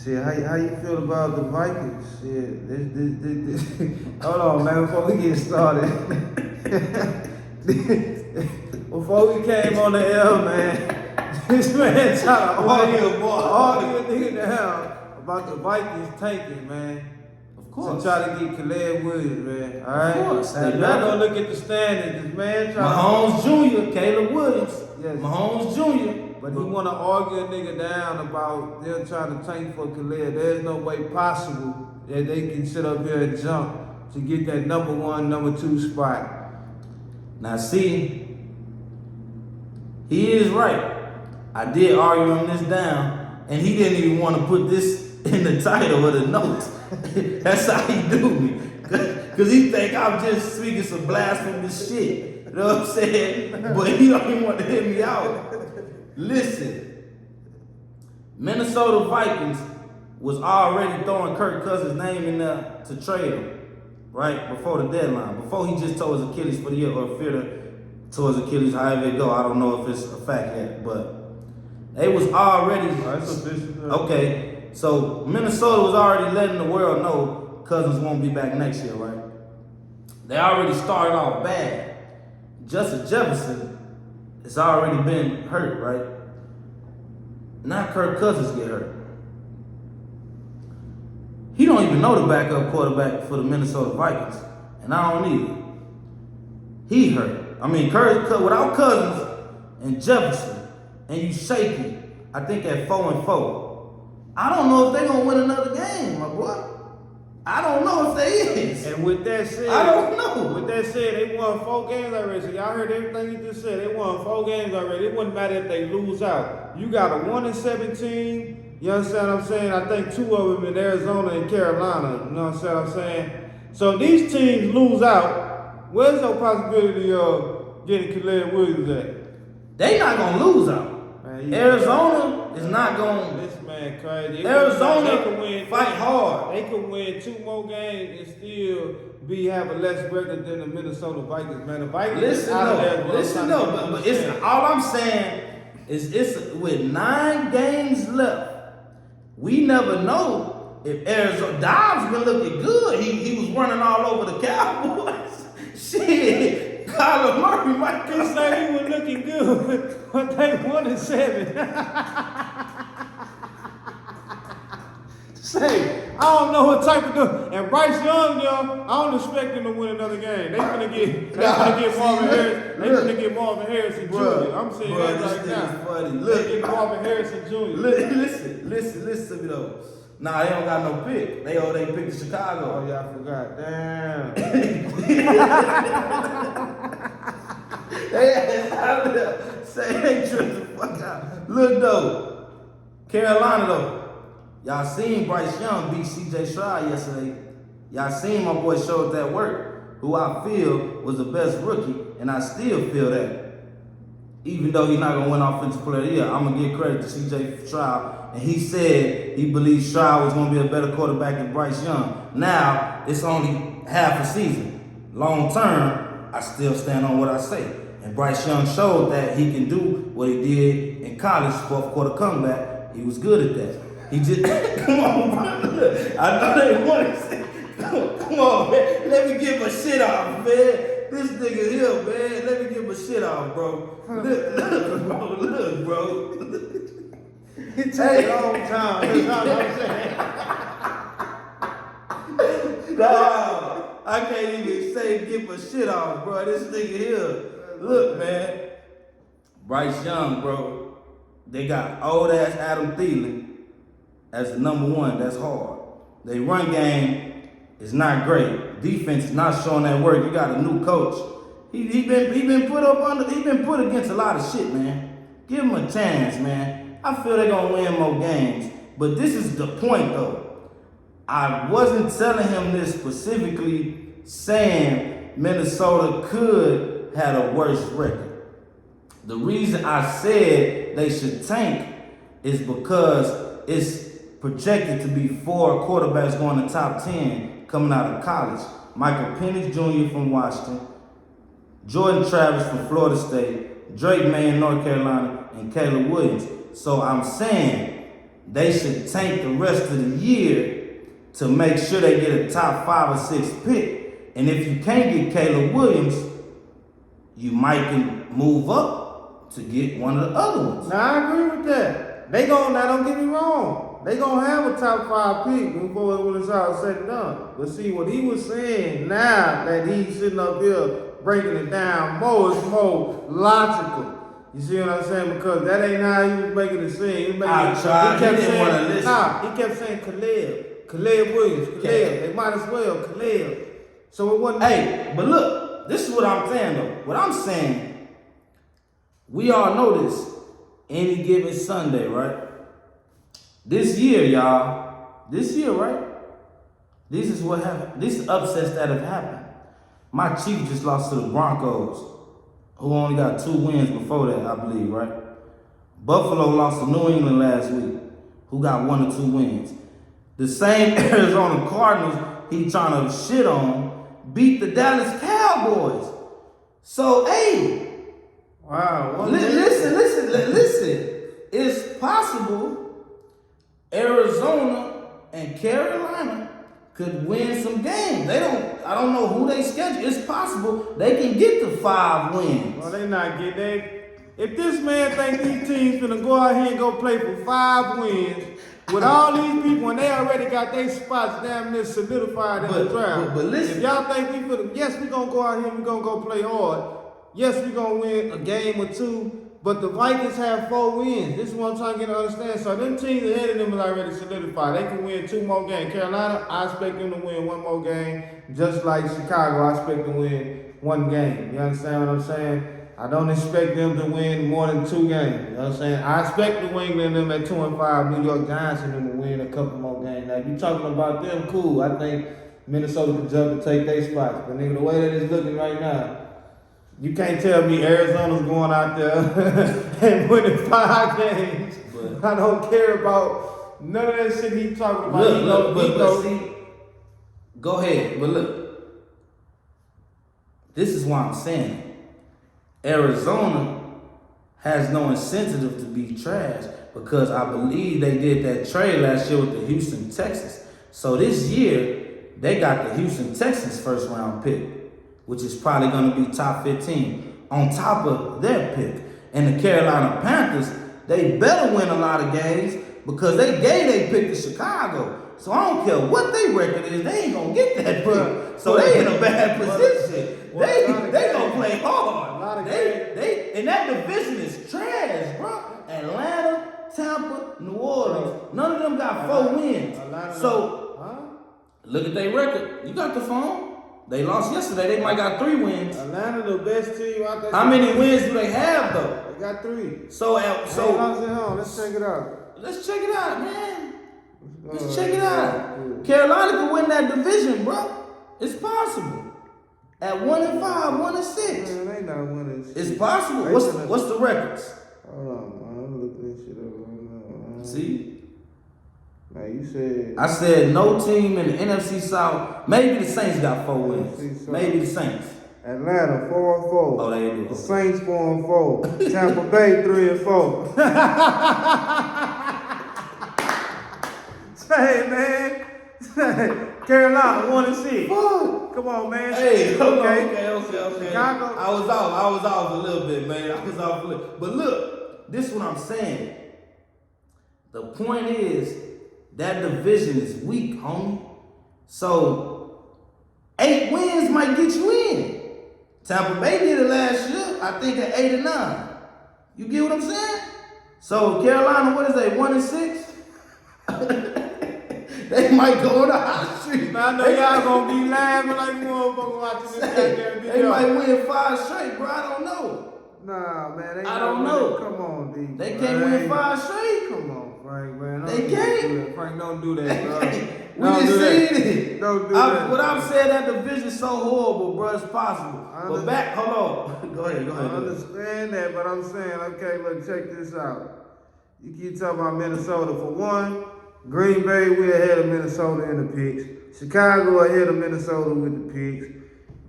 shit, how you feel about the Vikings? Shit, this. Hold on, man. Before we get started. Before we came on the air, man, this man tried to argue a nigga down about the Vikings tanking, man. Of course. So try to get Caleb Williams, man. All right. Of course. Now, y'all gonna look at the standings. This man trying Mahomes Jr., Caleb Williams. Yes. Mahomes Jr. But he want to argue a nigga down about them trying to tank for Khalid. There's no way possible that they can sit up here and jump to get that number 1, number 2 spot. Now see, he is right. I did argue him this down, and he didn't even want to put this in the title of the notes. That's how he do me. Cause he think I'm just speaking some blasphemous shit. You know what I'm saying? But he don't even want to hear me out. Listen, Minnesota Vikings was already throwing Kirk Cousins' name in there to trade him, right? Before the deadline. Before he just tore his Achilles for the year, or feared tore his Achilles, however it go. I don't know if it's a fact yet, but they was already... That's official. Okay, so Minnesota was already letting the world know Cousins won't be back next year, right? They already started off bad. Justin Jefferson has already been hurt, right? Now Kirk Cousins get hurt. He don't even know the backup quarterback for the Minnesota Vikings, and I don't either. He hurt. I mean, without Cousins and Jefferson, and you shaky, I think at 4-4. I don't know if they're gonna win another game, my boy. I don't know if they is. And with that said, I don't know. With that said, they won 4 games already. So y'all heard everything you just said. They won 4 games already. It wouldn't matter if they lose out. You got a 1-17. You understand what I'm saying? I think 2 of them in Arizona and Carolina. You know what I'm saying? So these teams lose out. Where's no possibility of getting Caleb Williams at? They not gonna lose out. Man, Arizona is not gonna. This man crazy. Arizona can win, fight hard. They can win 2 more games and still have a less record than the Minnesota Vikings. Man, the Vikings. Listen, but it's all I'm saying is it's with 9 games left. We never know if Arizona. Dobbs been looking good. He was running all over the Cowboys. Shit, Kyler Murray might He said he was looking good, but they 1-7. Say, I don't know what type of dude. And Bryce Young, yo, I don't expect him to win another game. They finna get Marvin Harris. They finna get Marvin Harrison Jr. I'm saying that right now. Funny. They get Marvin Harrison Jr. Listen to me though. Nah, they don't got no pick. They picked Chicago. Oh yeah, I forgot. Damn. They tripped the fuck out. Look though, Carolina though. Y'all seen Bryce Young beat C.J. Stroud yesterday. Y'all seen my boy show that work, who I feel was the best rookie, and I still feel that. Even though he's not going to win Offensive Player of the Year, I'm going to give credit to C.J. Stroud. And he said he believes Stroud was going to be a better quarterback than Bryce Young. Now, it's only half a season. Long term, I still stand on what I say. And Bryce Young showed that he can do what he did in college, 4th quarter comeback. He was good at that. He just, come on, bro. I know they want to say, come on, man. Let me get my shit off, man. This nigga here, man. Let me get my shit off, bro. Look, bro. It takes a long time. You know what I'm saying? Nah, I can't even say get my shit off, bro. This nigga here. Look, man. Bryce Young, bro. They got old ass Adam Thielen as the number 1. That's hard. They run game is not great. Defense is not showing that work. You got a new coach. He been put against a lot of shit, man. Give him a chance, man. I feel they're gonna win more games. But this is the point though. I wasn't telling him this specifically saying Minnesota could have a worse record. The reason I said they should tank is because it's projected to be 4 quarterbacks going to top 10 coming out of college. Michael Penix Jr. from Washington, Jordan Travis from Florida State, Drake May in North Carolina, and Caleb Williams. So I'm saying they should tank the rest of the year to make sure they get a top 5 or 6 pick. And if you can't get Caleb Williams, you might can move up to get one of the other ones. Now I agree with that. Now don't get me wrong. They gonna have a top 5 pick before when it's all said and done. But see what he was saying now that he's sitting up here breaking it down more, it's more logical. You see what I'm saying? Because that ain't how he was making it seem. He didn't want to listen. Nah, he kept saying Caleb Williams, They might as well Caleb. So it wasn't. Hey, but look, this is what I'm saying though. What I'm saying, we all know this. Any given Sunday, right? This year, y'all. This year, right? This is what happened. These upsets that have happened. My Cheifs just lost to the Broncos, who only got 2 wins before that, I believe, right? Buffalo lost to New England last week, who got 1 or 2 wins. The same Arizona Cardinals he trying to shit on beat the Dallas Cowboys. So, hey. Wow. Listen. It's possible Arizona and Carolina could win some games. I don't know who they schedule. It's possible they can get to 5 wins. Well, they not getting. If this man think these teams finna go out here and go play for 5 wins with all these people and they already got their spots damn near solidified in the draft. But listen, if y'all think we finna, yes, we gonna go out here and we gonna go play hard. Yes, we gonna win a game or 2. But the Vikings have 4 wins. This is what I'm trying to get to understand. So them teams ahead of them is already solidified. They can win 2 more games. Carolina, I expect them to win 1 more game. Just like Chicago, I expect them to win 1 game. You understand what I'm saying? I don't expect them to win more than 2 games. You know what I'm saying? I expect New England and them at 2-5, New York Giants and them to win a couple more games. Now, if you're talking about them, cool. I think Minnesota could jump and take their spots. But nigga, the way that it's looking right now, you can't tell me Arizona's going out there and winning 5 games. But I don't care about none of that shit he talking about. But see, go ahead. But look, this is why I'm saying Arizona has no incentive to be trash because I believe they did that trade last year with the Houston Texans. So this year, they got the Houston Texans first round pick, which is probably going to be top 15 on top of their pick. And the Carolina Panthers, they better win a lot of games because they gave their pick to Chicago. So I don't care what their record is, they ain't going to get that pick. So they in a bad position. They going to play hard. And that division is trash, bro. Atlanta, Tampa, New Orleans, none of them got 4 wins. Look at their record. You got the phone. They lost yesterday. They might got 3 wins. Atlanta, the best team out there. How many wins do they have though? They got 3. So let's check it out. Let's check it out, man. Let's check it out. Carolina can win that division, bro. It's possible. At 1-5, 1-6. Man, they not winning. It's possible. What's the records? Hold on, man. I'm looking this shit up right now. See? Man, you said. I said no team in the NFC South. Maybe the Saints got 4 wins. Maybe the Saints. Atlanta 4-4. Oh, they do. The Saints 4-4. Tampa Bay 3-4. Say, man. Carolina 1-6. Come on, man. Hey, okay. Chicago. I was off a little bit, man. But look, this is what I'm saying. The point is, that division is weak, homie. So 8 wins might get you in. Tampa Bay did it last year, I think at 8 and 9. You get what I'm saying? So Carolina, what is they, 1-6? They might go on the hot street. Man, I know y'all gonna be laughing like motherfuckers watching this goddamn video. They might win 5 straight, bro. I don't know. Nah, man. I don't know. Come on, D. They can't win 5 straight. Come on, Frank, man. They can't. Frank, don't do that, bro. We just seen it. Don't do that. What I'm saying, that division's so horrible, bro. It's possible. But back, hold on. Go ahead. I understand that, but I'm saying, okay, look, check this out. You keep talking about Minnesota. For one, Green Bay, we're ahead of Minnesota in the picks. Chicago ahead of Minnesota with the picks.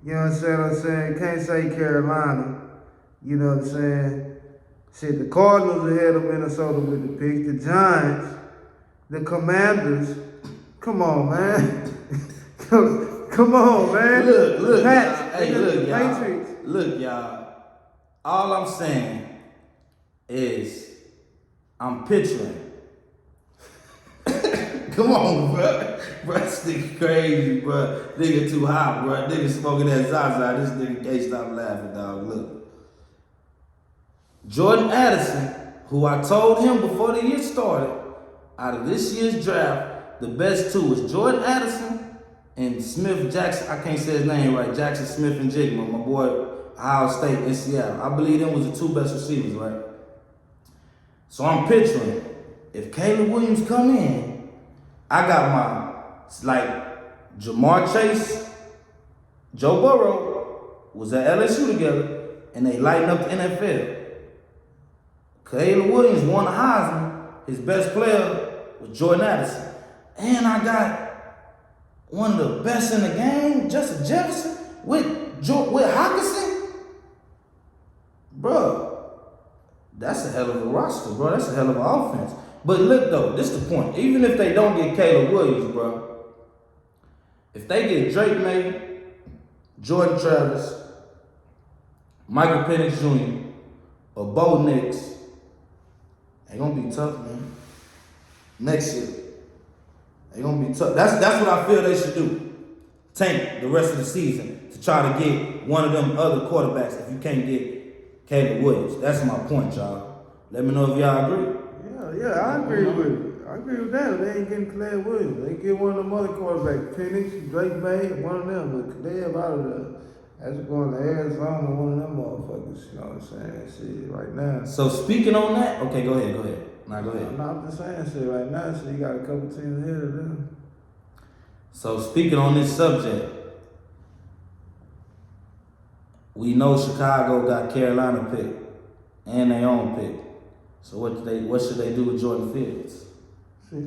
You know what I'm saying? Can't say Carolina. You know what I'm saying? Shit, the Cardinals ahead of Minnesota with the picks. The Giants, the Commanders. Come on, man. Come on, man. Look, Pats, hey, look, y'all. Patriots. Look, y'all. All I'm saying is I'm picturing. Come on, bro. Bro, this nigga crazy, bro. Nigga too hot, bro. Nigga smoking that Zaza. This nigga can't stop laughing, dog. Look. Jordan Addison, who I told him before the year started, out of this year's draft, the best 2 is Jordan Addison and Smith Jackson. I can't say his name right. Jackson Smith and Jigma, my boy, Ohio State in Seattle. I believe them was the 2 best receivers, right? So I'm picturing, if Caleb Williams come in, I got like Jamar Chase, Joe Burrow was at LSU together, and they lighten up the NFL. Caleb Williams won the Heisman. His best player was Jordan Addison. And I got one of the best in the game, Justin Jefferson, with Hockenson. Bro, that's a hell of a roster, bro. That's a hell of an offense. But look, though, this is the point. Even if they don't get Caleb Williams, bro, If they get Drake May, Jordan Travis, Michael Penix Jr., or Bo Nix, they gonna be tough, man. Next year, they gonna be tough. That's what I feel they should do. Tank the rest of the season to try to get one of them other quarterbacks if you can't get Caleb Williams. That's my point, y'all. Let me know if y'all agree. Yeah, I agree with it. I agree with that. They ain't getting Caleb Williams. They get one of them other quarterbacks, Penix, Drake May, one of them. But Caleb out of there. That's going to Arizona, one of them motherfuckers. You know what I'm saying? Shit, right now. So speaking on that, okay, go ahead. Nah, go ahead. I'm just saying, shit, right now, shit, you got a couple teams ahead of them. So speaking on this subject, we know Chicago got Carolina pick and their own pick. So what should they do with Jordan Fields?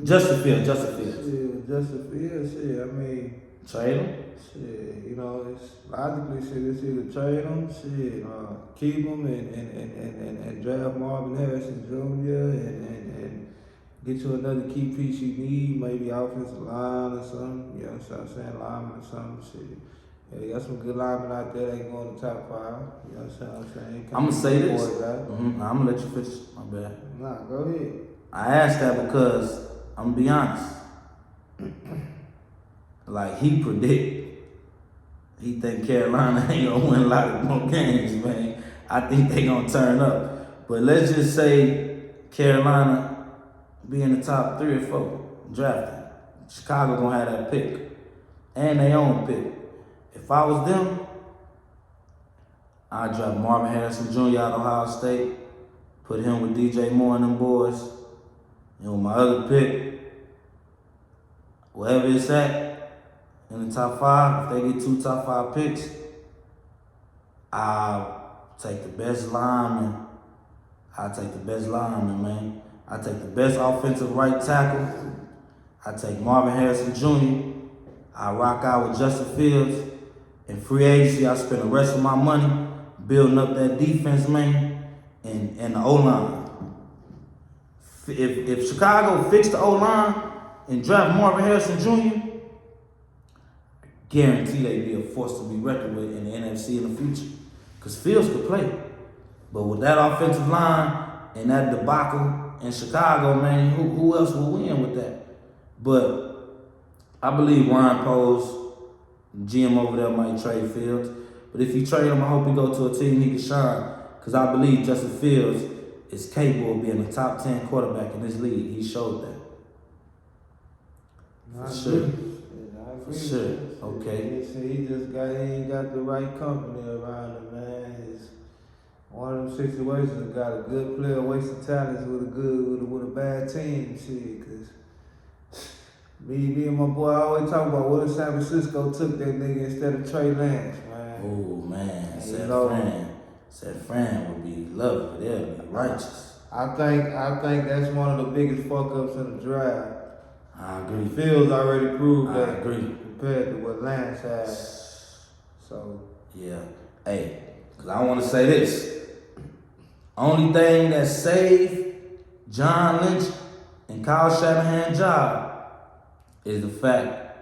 Justin Fields. Shit, Justin Fields, shit, I mean, trade him? Shit, you know, it's logically shit, it's either trade him, shit, keep him and draft Marvin Harrison Jr. and get you another key piece you need, maybe offensive line or something, you know what I'm saying, lineman or something, shit. Yeah, you got some good linemen out there that can go in the top 5, you know what I'm saying? I'm gonna say this. Nah, I'm gonna let you finish, my bad. Nah, go ahead. I asked that because, I'm gonna be honest, like he think Carolina ain't gonna win a lot of more games, man. I think they gonna turn up. But let's just say Carolina be in the top 3 or 4 drafting. Chicago gonna have that pick and their own pick. If I was them, I'd draft Marvin Harrison Jr. out of Ohio State, put him with DJ Moore and them boys. And with my other pick, wherever it's at, in the top 5, if they get 2 top 5 picks, I'll take the best lineman. Man. I take the best offensive right tackle. I take Marvin Harrison Jr. I rock out with Justin Fields. In free agency, I spend the rest of my money building up that defense, man, and the O-line. If Chicago fix the O-line and draft Marvin Harrison Jr., guarantee they be a force to be reckoned with in the NFC in the future. Because Fields could play. But with that offensive line and that debacle in Chicago, man, who else will win with that? But I believe Ryan Poles, GM over there, might trade Fields. But if you trade him, I hope he go to a team he can shine. Because I believe Justin Fields is capable of being a top 10 quarterback in this league. He showed that. For sure. For sure. Okay. He ain't got the right company around him, man. It's one of them situations. Got a good player wasting talents with a bad team. Shit, cause me and my boy always talk about what if San Francisco took that nigga instead of Trey Lance, man. Oh man, San Fran would be lovely. They'll be righteous. I think that's one of the biggest fuck ups in the draft. I agree. Fields already proved that. I agree. Compared to what Lance had. So. Yeah. Hey, because I want to say this. Only thing that saved John Lynch and Kyle Shanahan's job is the fact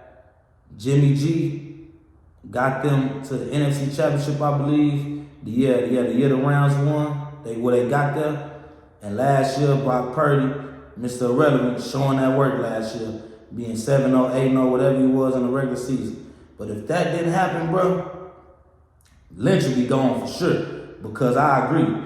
Jimmy G got them to the NFC Championship, I believe. The year the Rams won. They got there. And last year, Brock Purdy, Mr. Irrelevant, showing that work last year, being 7-0, 8-0, whatever he was in the regular season. But if that didn't happen, bro, Lynch would be gone for sure. Because I agree.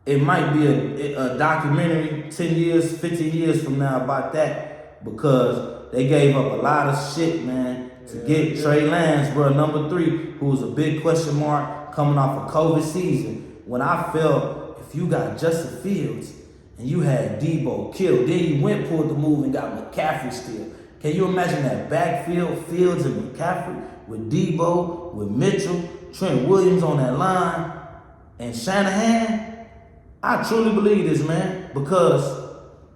It might be a documentary 10 years, 15 years from now about that. Because they gave up a lot of shit, man, to get Trey Lance, bro, number 3, who was a big question mark coming off a COVID season. When I felt if you got Justin Fields, and you had Debo killed. Then you pulled the move and got McCaffrey still. Can you imagine that backfield, Fields and McCaffrey, with Debo, with Mitchell, Trent Williams on that line, and Shanahan? I truly believe this, man, because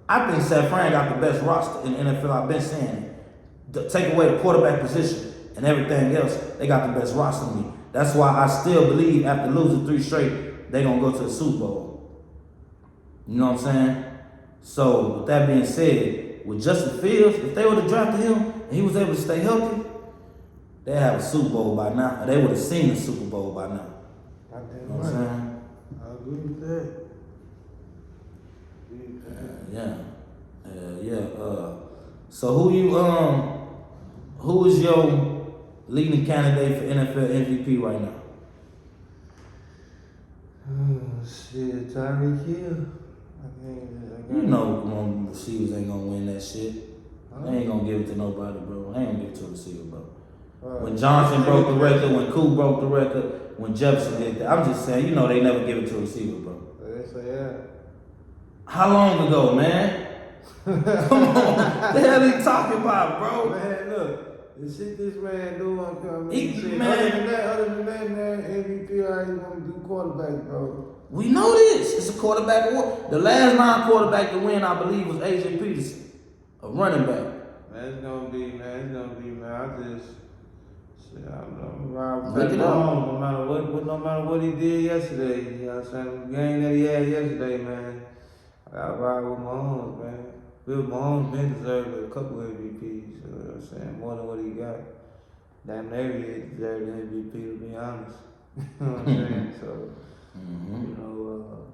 I think San Fran got the best roster in the NFL. I've been saying it. Take away the quarterback position and everything else, they got the best roster in me. That's why I still believe after losing 3 straight, they're going to go to the Super Bowl. You know what I'm saying? So, with that being said, with Justin Fields, if they would have drafted him and he was able to stay healthy, they have a Super Bowl by now. Or they would have seen the Super Bowl by now. I think You know what I'm saying? I agree with that. So who is your leading candidate for NFL MVP right now? Oh, shit, Tyreek Hill. You know the receivers ain't gonna win that shit. They ain't gonna give it to nobody, bro. They ain't gonna give it to a receiver, bro. When Johnson broke the record, when Coop broke the record, when Jefferson did that, I'm just saying, you know they never give it to a receiver, bro. They say, yeah. How long ago, man? Come on. The hell he talking about, bro? Man, look, the shit this man doing, Other than that, man, MVP, I ain't want to do quarterback, bro. We know this. It's a quarterback award. The last non-quarterback to win, I believe, was AJ Peterson, a running back. Man, it's gonna be, man. I just, shit, I'm riding Look it up. no matter what he did yesterday. You know what I'm saying? The game that he had yesterday, man. I gotta ride with Mahomes, man. Bill Mahomes been deserved a couple of MVPs. You know what I'm saying? More than what he got. Damn near he deserved an MVP, to be honest. You know what I'm saying? So. You know,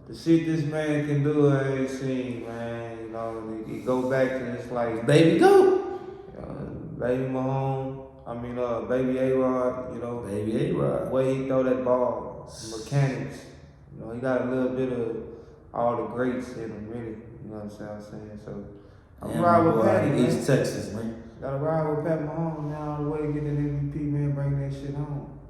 the shit this man can do, I ain't seen, man. You know, he go back to this like Baby go. baby Mahomes. Baby Arod. You know, Baby A-Rod. the way he throw that ball, mechanics. You know, he got a little bit of all the greats in him, really. You know what I'm saying? So I'm riding with Patty, man. East Texas, man. Gotta ride with Pat Mahomes now all the way to get that MVP, man. Bring that shit home.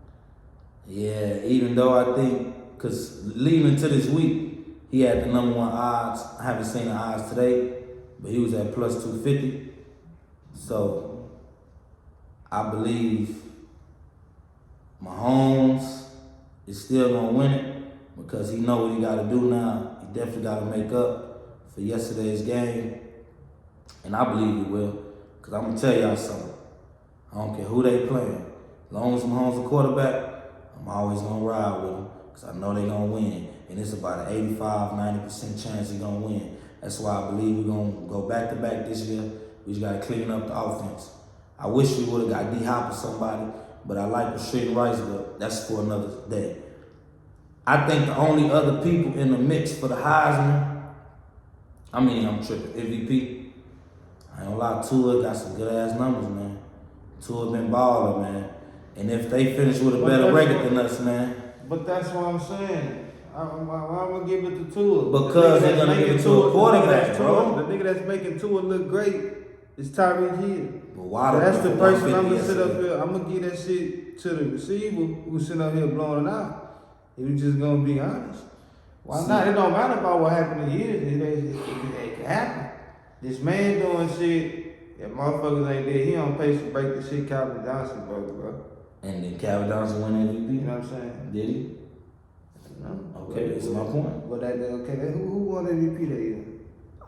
Yeah, even though I think. Because leading into this week, he had the number one odds. I haven't seen the odds today, but he was at plus 250. So I believe Mahomes is still going to win it because he know what he got to do now. He definitely got to make up for yesterday's game. And I believe he will. Because I'm going to tell y'all something. I don't care who they playing. As long as Mahomes a quarterback, I'm always going to ride with him. Because I know they're going to win. And it's about an 85-90% chance they're going to win. That's why I believe we're going to go back-to-back this year. We just got to clean up the offense. I wish we would have got D-Hop or somebody, but I like Rashid Rice, but that's for another day. I think the only other people in the mix for the Heisman, I'm tripping, MVP. I ain't gonna lie, Tua got some good-ass numbers, man. Tua been baller, man. And if they finish with a better record than us, man, but that's what I'm saying. I'm gonna give it to Tua. Because they're gonna give it to a quarterback, bro. The nigga that's making Tua look great is Tyreek Hill. But why so that's the person I'm gonna sit up here. I'm gonna give that shit to the receiver who's sitting up here blowing it out. He was just gonna be honest. Why not? It don't matter about what happened in years. It can happen. This man doing shit. If motherfuckers ain't there, he on pace to break the shit Calvin Johnson broke, bro. And then Calvin Johnson won MVP. You know what I'm saying? Did he? No. Okay, that's my point. But who won MVP that year?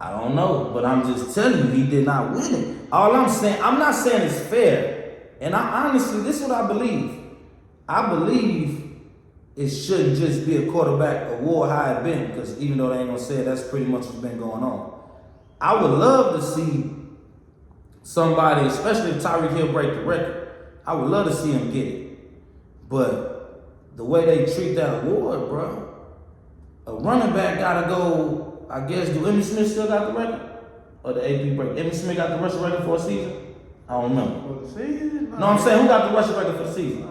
I don't know, but I'm just telling you, he did not win it. All I'm saying, I'm not saying it's fair. And I honestly, this is what I believe. I believe it shouldn't just be a quarterback award how it been, because even though they ain't gonna say it, that's pretty much what's been going on. I would love to see somebody, especially if Tyreek Hill break the record, I would love to see him get it. But the way they treat that award, bro, a running back gotta go, I guess, do Emmitt Smith still got the record? Or the AP break? Emmitt Smith got the rushing record for a season? I don't remember. For the season? No, I'm saying who got the rushing record for the season? I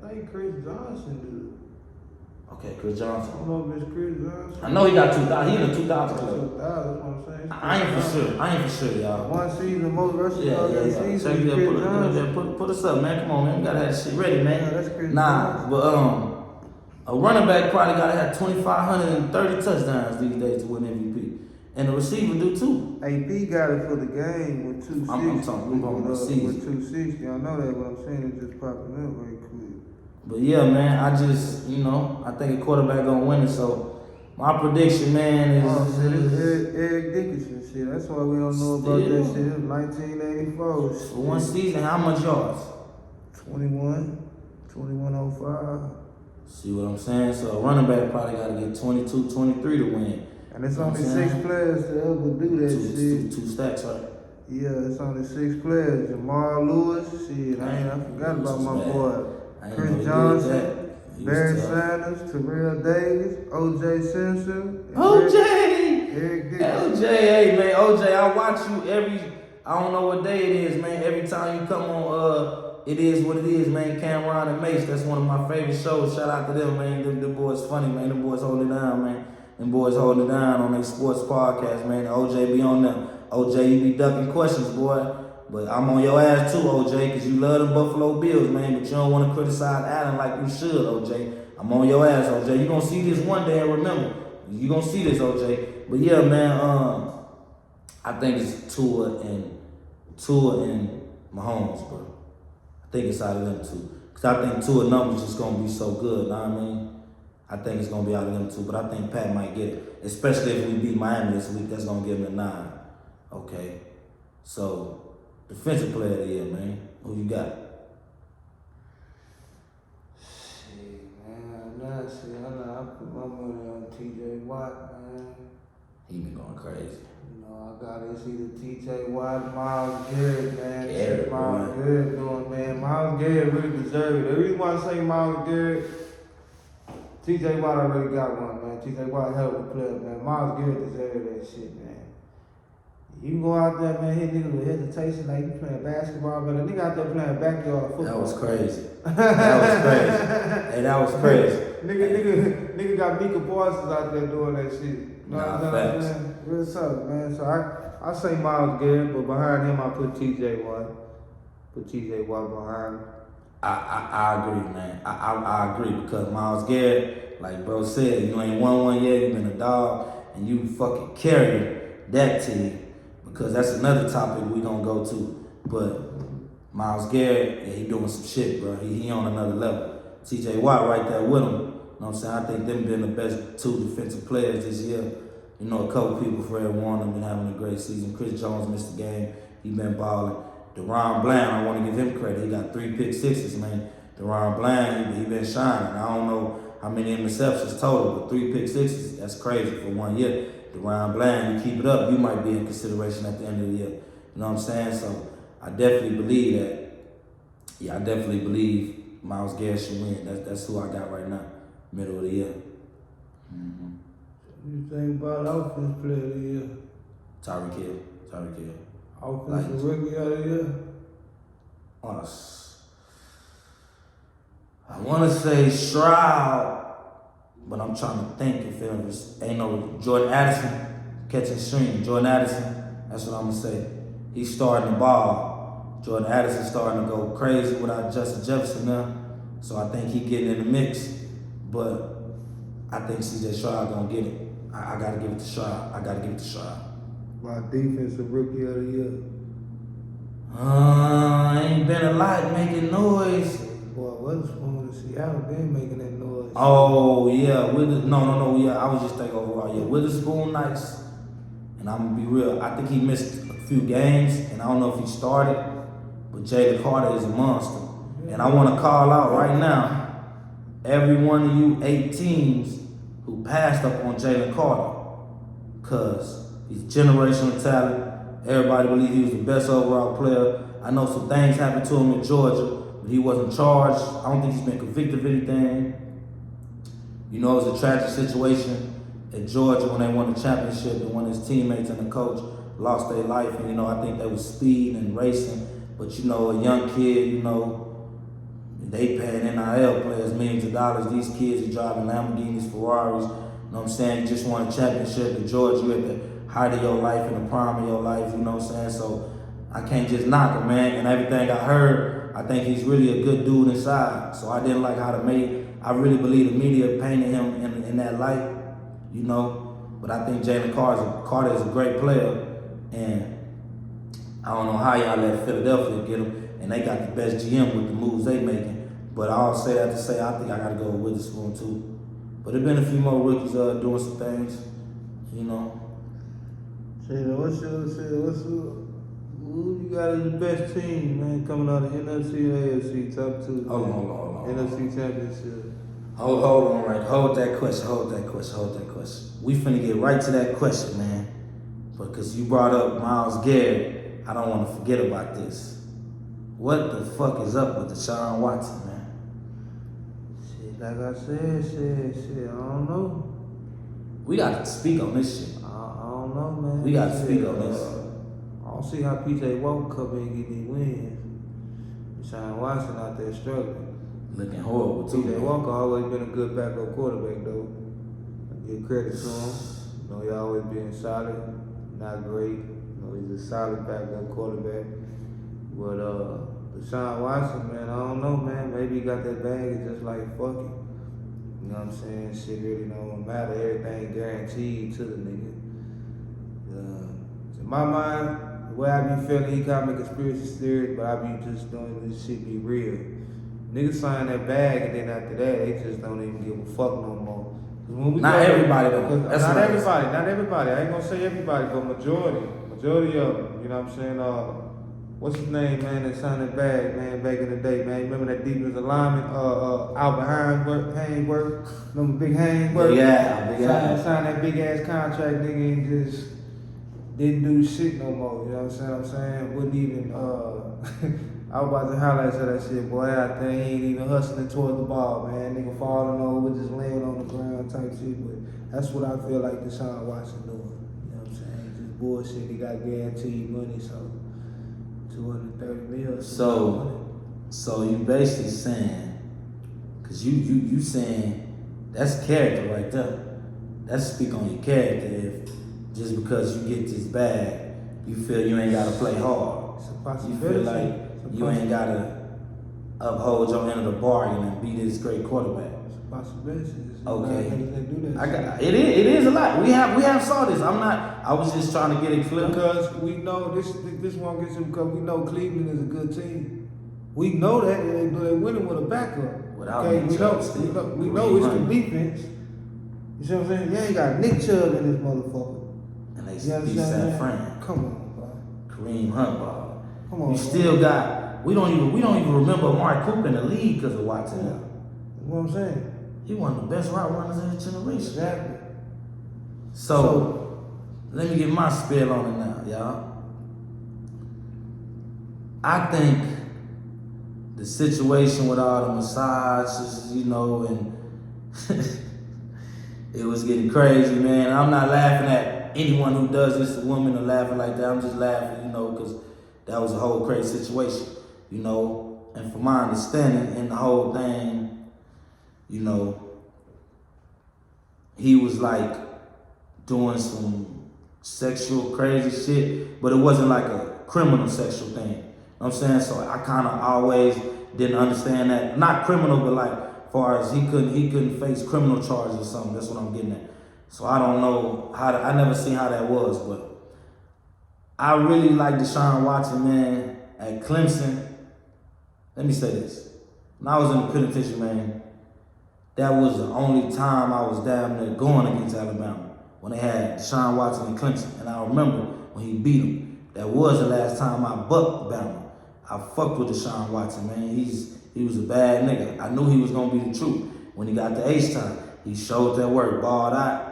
think Chris Johnson did. Okay, Chris Johnson. I don't know if it's Chris Johnson. I know he got 2,000. He in the 2,000 club. 2,000, that's what I'm saying. I ain't for sure, y'all. One season, most rushing Yeah. season. Check it out. Put us up, man. Come on, man. We gotta have this shit ready, man. Yeah, that's Chris Johnson. But a running back probably gotta have 2,530 touchdowns these days to win MVP. And the receiver do too. AP got it for the game with 260. I'm talking about the season. With 260. I know that what I'm saying. It's just popping up very quick. But yeah, man, I just, I think a quarterback gonna win it. So my prediction, man, is Eric Dickinson shit. That's why we don't know about that shit. It was 1984. For one season, how much yards? 2105. See what I'm saying? So a running back probably gotta get 22, 23 to win. And it's only 6 players to ever do that shit. Two stacks, right? Yeah, it's only 6 players. Jamal Lewis, shit, I forgot about my boy. Chris Johnson, Barry Sanders, Terrell Davis, O.J. Simpson. Eric Dickerson. OJ, hey man, OJ, I watch you I don't know what day it is, man. Every time you come on, it is what it is, man. Cameron and Mace, that's one of my favorite shows. Shout out to them, man. Them boys funny, man. Them boys hold it down, man. Them boys hold it down on their sports podcast, man. OJ be on them. OJ, you be ducking questions, boy. But I'm on your ass too, OJ, because you love the Buffalo Bills, man. But you don't want to criticize Allen like you should, OJ. I'm on your ass, OJ. You gonna see this one day and remember. You gonna see this, OJ. But yeah, man, I think it's Tua and Mahomes, bro. I think it's out of them two. Because I think Tua numbers just gonna be so good, know what I mean? I think it's gonna be out of them two, but I think Pat might get it. Especially if we beat Miami this week, that's gonna give him a 9. Okay. So, defensive player of the year, man. Who you got? I put my money on T.J. Watt, man. He been going crazy. I got it's either T.J. Watt, Myles Garrett, man. Garrett, Myles Garrett doing, man. Myles Garrett really deserved it. The reason why I say Myles Garrett, T.J. Watt already got one, man. T.J. Watt hell of a player, man. Myles Garrett deserved that shit, man. You go out there, man, hit niggas with hesitation like you playing basketball, but a nigga out there playing backyard football. That was crazy. Hey, that was crazy. Nigga got Mika Parsons out there doing that shit. You know what I'm saying? Real tough, man. So I say Myles Garrett, but behind him I put T.J. Watt. Put T.J. Watt behind him. I agree, man. I agree because Myles Garrett, like bro said, you ain't won one yet. You been a dog, and you fucking carried that team. Because that's another topic we gonna go to. But Myles Garrett, yeah, he doing some shit, bro. He on another level. T.J. Watt right there with him. You know what I'm saying? I think them been the best 2 defensive players this year. You know, a couple people, Fred Warner, been having a great season. Chris Jones missed the game. He been balling. Deron Bland, I want to give him credit. He got 3 pick sixes, man. Deron Bland, he been shining. I don't know how many interceptions total, but 3 pick sixes, that's crazy for 1 year. Deron Bland, you keep it up, you might be in consideration at the end of the year. You know what I'm saying? So I definitely believe that. Yeah, I definitely believe Myles Garrett should win. That's who I got right now, middle of the year. Mm-hmm. What you think about offense player of the year? Tyreek Hill. Offensive rookie of the year? I want to say Stroud, but I'm trying to think if it was, ain't no Jordan Addison catching string. Jordan Addison, that's what I'm going to say. He's starting the ball. Jordan Addison starting to go crazy without Justin Jefferson now. So I think he getting in the mix, but I think C.J. Stroud going to get it. I got to give it to Stroud. My defensive rookie of the year? Ain't been a lot making noise. Boy, Witherspoon in Seattle been making that noise. Oh, yeah. No. Yeah, I was just thinking overall. Yeah, Witherspoon, nice. And I'm going to be real. I think he missed a few games, and I don't know if he started, but Jalen Carter is a monster. Yeah. And I want to call out right now, every one of you 8 teams who passed up on Jalen Carter, because he's generational talent. Everybody believe he was the best overall player. I know some things happened to him in Georgia, but he wasn't charged. I don't think he's been convicted of anything. You know, it was a tragic situation at Georgia when they won the championship and when his teammates and the coach lost their life. And, you know, I think they was speeding and racing. But, you know, a young kid, you know, they paying NIL players millions of dollars. These kids are driving Lamborghinis, Ferraris. You know what I'm saying? You just won a championship at Georgia. You at the height of your life and the prime of your life, you know what I'm saying? So I can't just knock him, man. And everything I heard, I think he's really a good dude inside. So I didn't like how I really believe the media painted him in that light, you know. But I think Jalen Carter is a great player. And I don't know how y'all let Philadelphia get him. And they got the best GM with the moves they making. But I'll say that to say I think I got to go with Witherspoon too. But there been a few more rookies doing some things, you know. Who you got as the best team, man, coming out of NFC or AFC top 2? Hold on. NFC Championship. Hold on, right. Hold that question. We finna get right to that question, man. Because you brought up Myles Garrett. I don't want to forget about this. What the fuck is up with Deshaun Watson, man? Shit, like I said, shit, I don't know. We got to speak on this shit. I don't know, man. We got to speak on this. I don't see how PJ Walker come in and get these wins. Deshaun Watson out there struggling. Looking horrible too. PJ Walker always been a good backup quarterback though. I give credit to him. You know, he always been solid, not great. You know, he's a solid backup quarterback. But Deshaun Watson, man, I don't know, man. Maybe he got that bag. It's just like fuck it. You know what I'm saying? Shit really don't matter. Everything guaranteed to the nigga. In my mind, the way I be feeling, he got me conspiracy theories, but I be just doing this shit be real. Niggas sign that bag, and then after that, they just don't even give a fuck no more. Not everybody though. Not everybody. I ain't gonna say everybody, but majority of them. You know what I'm saying? What's his name, man? That signed that bag, man, back in the day, man. You remember that defensive lineman, Albert Haynesworth? Remember Big Haynesworth? Yeah, Big Haynesworth. Signed that big ass contract, nigga, and just didn't do shit no more. You know what I'm saying? Wouldn't even. I was about to highlight that shit, boy. Out there, he ain't even hustling towards the ball, man. Nigga falling over, just laying on the ground type shit. But that's what I feel like Deshaun Watson doing. You know what I'm saying? Just bullshit. He got guaranteed money, so 230 mil. So you basically saying, cause you saying that's character right there. That's speak on your character. If just because you get this bag, you feel you ain't gotta play hard. It's a possibility. You feel like you ain't gotta uphold your end of the bargain and be this great quarterback. It's a possibility. Okay. They do that. It is a lot. We have saw this. I was just trying to get it clear. Because we know this won't get you because we know Cleveland is a good team. We know that they're winning with a backup. Without okay, Nick we Chubb know still. we know it's the defense. You see what I'm saying? You ain't got Nick Chubb in this motherfucker. And they You beat understand San that? Fran. Come on, bro. Kareem Hunt, bro. Come on. You bro. still got. We don't even remember Amari Cooper in the league because of Watson. Yeah. You know what I'm saying? He one of the best route runners in his generation. Exactly. So let me get my spill on it now, y'all. I think the situation with all the massages, you know, and it was getting crazy, man. I'm not laughing at anyone who does this to women or laughing like that. I'm just laughing, you know, because that was a whole crazy situation, you know. And from my understanding in the whole thing, you know, he was like doing some sexual crazy shit, but it wasn't like a criminal sexual thing. You know what I'm saying? So I kind of always didn't understand that. Not criminal, but like as far as he couldn't face criminal charges or something. That's what I'm getting at. So I don't know I never seen how that was, but I really like Deshaun Watson, man, at Clemson. Let me say this. When I was in the penitentiary, man, that was the only time I was down there going against Alabama, when they had Deshaun Watson and Clemson. And I remember when he beat him. That was the last time I bucked Bama. I fucked with Deshaun Watson, man. He was a bad nigga. I knew he was gonna be the truth. When he got to H-Town, he showed that work, balled out.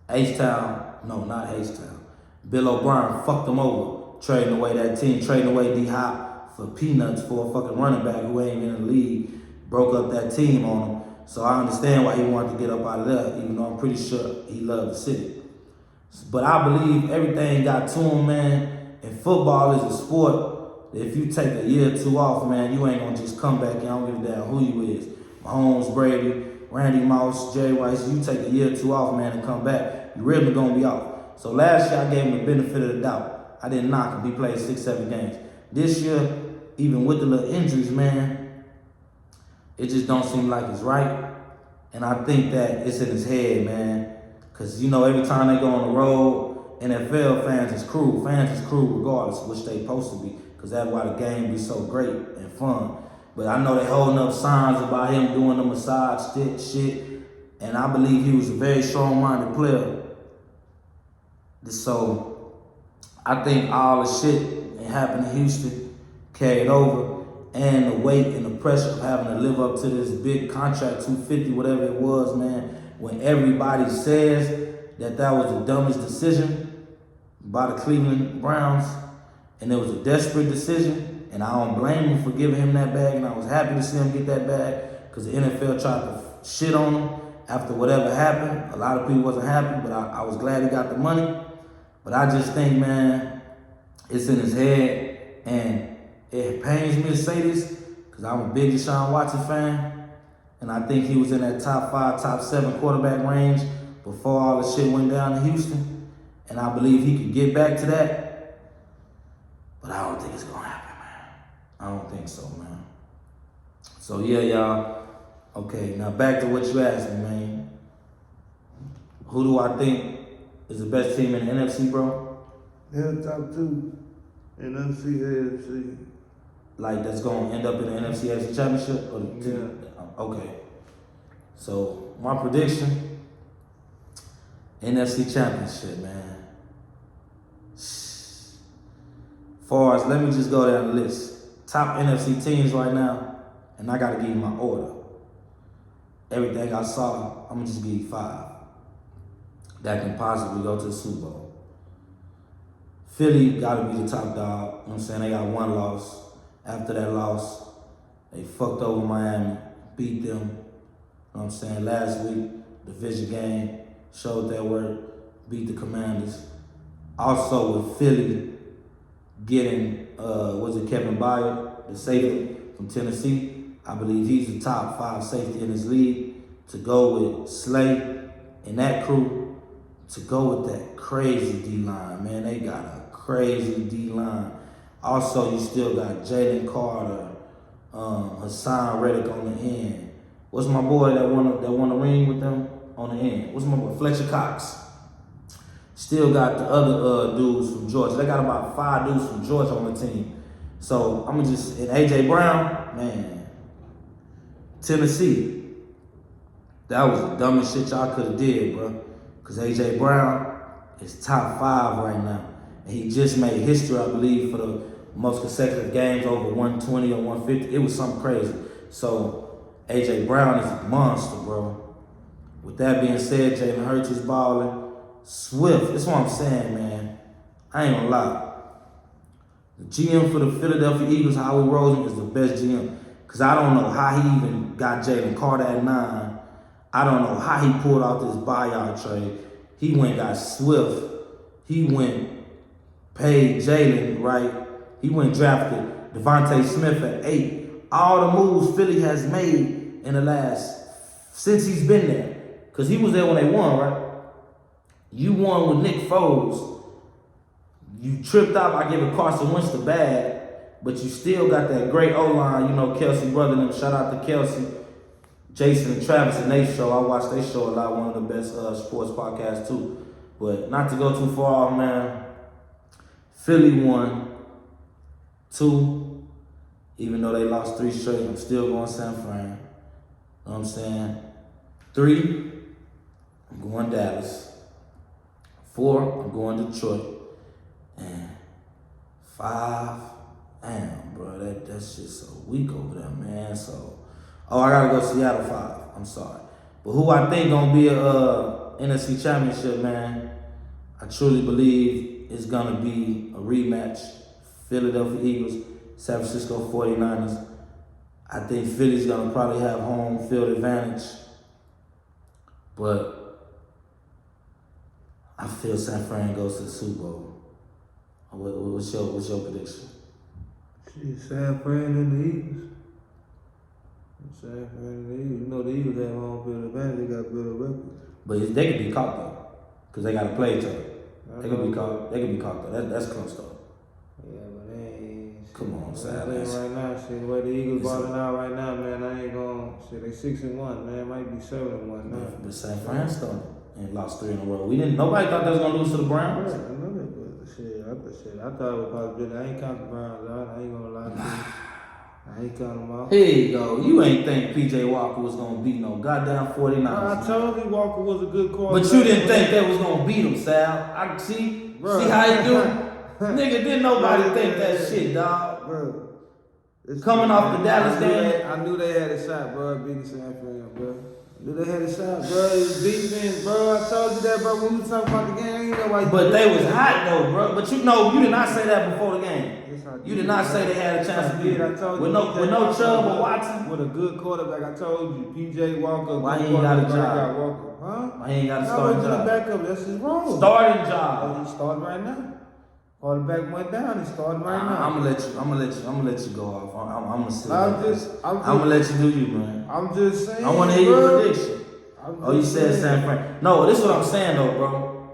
H-Town, no, not H-Town. Bill O'Brien fucked him over, trading away that team, trading away D-Hop for peanuts for a fucking running back who ain't in the league. Broke up that team on him. So I understand why he wanted to get up out of there, even though I'm pretty sure he loved the city. But I believe everything got to him, man. And football is a sport that if you take a year or two off, man, you ain't gonna just come back and I don't give a damn who you is. Mahomes, Brady, Randy Moss, Jerry Rice, you take a year or two off, man, and come back, you really gonna be off. So last year I gave him the benefit of the doubt. I didn't knock him. He played 6-7 games. This year, even with the little injuries, man, it just don't seem like it's right. And I think that it's in his head, man. Because, you know, every time they go on the road, NFL fans is cruel. Fans is cruel regardless, which they supposed to be. Because that's why the game be so great and fun. But I know they holding up signs about him doing the massage shit. And I believe he was a very strong-minded player. So I think all the shit that happened in Houston carried over. And the weight and the pressure of having to live up to this big contract, 250, whatever it was, man. When everybody says that was the dumbest decision, by the Cleveland Browns, and it was a desperate decision, and I don't blame him for giving him that bag, and I was happy to see him get that bag because the NFL tried to shit on him after whatever happened. A lot of people wasn't happy, but I was glad he got the money. But I just think, man, it's in his head, and it pains me to say this because I'm a big Deshaun Watson fan, and I think he was in that top 5, top 7 quarterback range before all the shit went down in Houston, and I believe he could get back to that, but I don't think it's gonna happen, man. I don't think so, man. So yeah, y'all. Okay, now back to what you asked me, man. Who do I think is the best team in the NFC, bro? They're top 2. NFC, AFC. Like that's gonna end up in the NFC AFC Championship? Or the team? Okay. So my prediction, NFC Championship, man. Far as, let me just go down the list. Top NFC teams right now, and I gotta give you my order. Everything I saw, I'm gonna just give you 5 that can possibly go to the Super Bowl. Philly gotta be the top dog, you know what I'm saying? They got 1 loss. After that loss, they fucked over Miami, beat them, you know what I'm saying? Last week, division game, showed their work, beat the Commanders. Also with Philly getting, Kevin Byard, the safety from Tennessee. I believe he's the top 5 safety in his league. To go with Slay and that crew, to go with that crazy D-line, man. They got a crazy D-line. Also, you still got Jalen Carter, Hassan Reddick on the end. What's my boy that won a ring with them on the end? What's my boy? Fletcher Cox. Still got the other dudes from Georgia. They got about 5 dudes from Georgia on the team. So I'm gonna just, and AJ Brown, man, Tennessee. That was the dumbest shit y'all could have did, bro. Cause AJ Brown is top 5 right now. And he just made history, I believe, for the most consecutive games over 120 or 150. It was something crazy. So AJ Brown is a monster, bro. With that being said, Jalen Hurts is balling. Swift, that's what I'm saying, man. I ain't gonna lie. The GM for the Philadelphia Eagles, Howard Rosen, is the best GM. Because I don't know how he even got Jalen Carter at 9. I don't know how he pulled out this buyout trade. He went and got Swift. He went, paid Jalen, right? He went drafted Devontae Smith at 8. All the moves Philly has made in the since he's been there. Because he was there when they won, right? You won with Nick Foles. You tripped out by giving Carson Wentz the bag, but you still got that great O-line, Kelsey brother and them. Shout out to Kelsey, Jason, and Travis and they show. I watch they show a lot, one of the best sports podcasts too. But not to go too far off, man. Philly won 2, even though they lost 3 straight. I'm still going San Fran. You know what I'm saying? 3, I'm going Dallas. 4, I'm going Detroit. And 5, damn, bro, that's just so weak over there, man. So, I gotta go Seattle 5. I'm sorry. But who I think gonna be a NFC Championship, man, I truly believe it's gonna be a rematch. Philadelphia Eagles, San Francisco 49ers. I think Philly's gonna probably have home field advantage. But I feel San Fran goes to the Super Bowl. What's your prediction? Shit, San Fran and the Eagles. San Fran and the Eagles. The Eagles have home field advantage. They got better records. But they could be caught though, because they got to play each other. They could be caught though. That's close though. Yeah, but they ain't. Come on, Sam. Right now, shit, the way the Eagles balling out right now, man, I ain't gonna. Shit, they 6-1, man. Might be 7-1 now. But San Fran started and lost 3 in a row. Nobody thought they was gonna lose to the Browns. Yeah, I know that, but I thought it was possible. I ain't count the Browns out. I ain't gonna lie to you. I ain't count them out. Here you go. You ain't think P.J. Walker was gonna beat no goddamn 49ers. I told you Walker was a good quarterback. But you didn't think they was gonna beat him, Sal. I see. Bro. See how you do? Nigga, didn't nobody think that shit, dog. Bro. Coming off the Dallas game. I knew they had a shot, bro, beating San Fran, bro. They had a shot, bro. It was defense, bro. I told you that, bro. When we was talking about the game, you know why. But they was hot though, bro. But you know, you did not say that before the game. Yes, I did. You did not say they had a chance to beat. I told With you. no Chubb or Watson. With a good quarterback, I told you. PJ Walker. Why he ain't got a job? Walker, huh? Why he ain't got a I starting was in the job? backup. That's his role. Starting job. He's starting right now. Quarterback went down. He's starting right now. I'm gonna let you go off. I'm gonna sit. I'm gonna let you do you, man. I'm just saying. I want to hear your prediction. Oh, you said saying. San Fran. No, this is what I'm saying though, bro.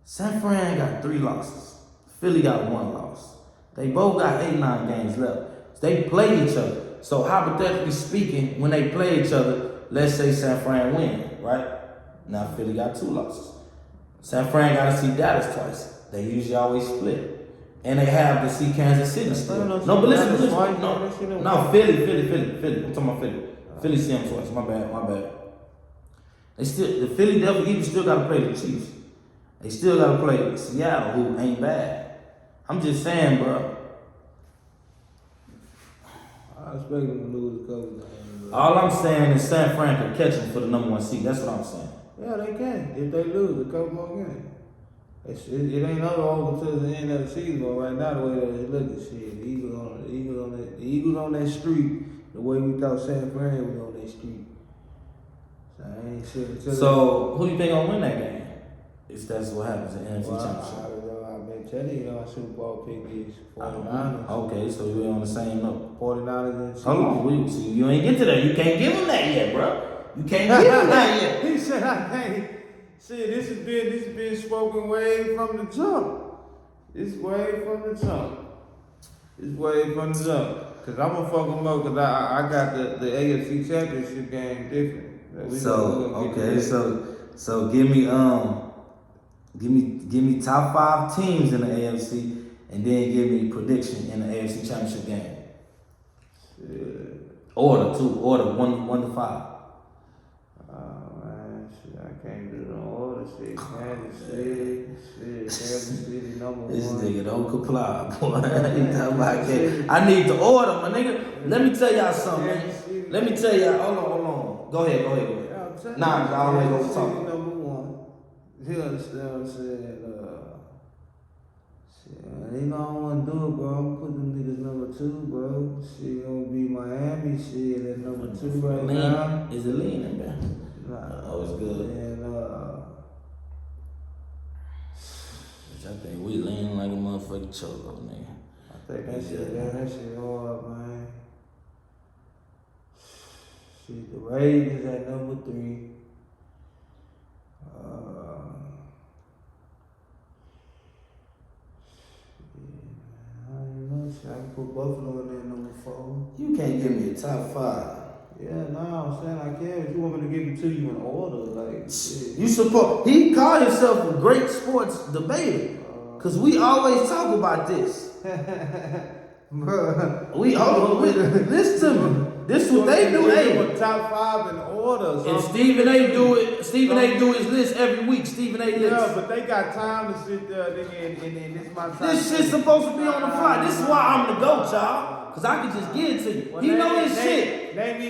San Fran got 3 losses. Philly got 1 loss. They both got 8-9 games left. They play each other. So hypothetically speaking, when they play each other, let's say San Fran win, right? Now Philly got 2 losses. San Fran got to see Dallas twice. They usually always split. And they have to see Kansas City still. No, but listen. No, Philly. I'm talking about Philly. Philly see them twice. My bad. The Philly Devil Eagles still got to play the Chiefs. They still got to play Seattle, who ain't bad. I'm just saying, bro. I expect them to lose a couple games. All I'm saying is San Fran can catch them for the number 1 seed. That's what I'm saying. Yeah, they can. If they lose a couple more games. It ain't over to the end of the season, but right now the way that it's looking, shit, the Eagles on that street, the way we thought San Fran was on that street. So I ain't shit. So who do you think gonna win that game? If that's what happens in the NFC Championship. I've been telling you, our Super Bowl pick is 49ers. Okay, so we're on the same note. 49ers and Chiefs. Hold on, see, you ain't get to that. You can't give them that yet, bro. You can't give them that yet. He said I can't. See, this has been spoken way from the jump. It's way from the jump. Cause I'm gonna fuck them up. Cause I got the AFC Championship game different. So give me top 5 teams in the AFC, and then give me prediction in the AFC Championship game. Shit. Order 1 to 5. I can't do no order. Kansas City, number 1. This nigga don't comply, boy. I need to order, my nigga. Let me tell y'all something, man. Let me tell y'all. Hold on. Go ahead. Nah, I always go talk. Number 1. You understand what I'm saying? Shit, you know I don't want to do it, bro. I'm putting them niggas number 2, bro. Shit gonna be Miami. Shit at number 2 right now. Is it leaning, man? Oh, it's good. And I think we leaning like a motherfucking choco, nigga. I think that shit hard, man. Shit, the Ravens at number 3. I don't know. Shit, I can put Buffalo in there number 4. You can't give me a top 5. Yeah, no, I'm saying I can. If you want me to give it to you in order, like shit. He called himself a great sports debater. Cause we always talk about this. Bruh. Listen to me. This is what they do. Hey, top 5 in order. And Stephen A. do his list every week. Stephen A. list. Yeah, but they got time to sit there, nigga, and this is my time. This shit's supposed to be on the fly. This is why I'm the GOAT, y'all. Cause I can just give it to you. Well, he know his shit. Name me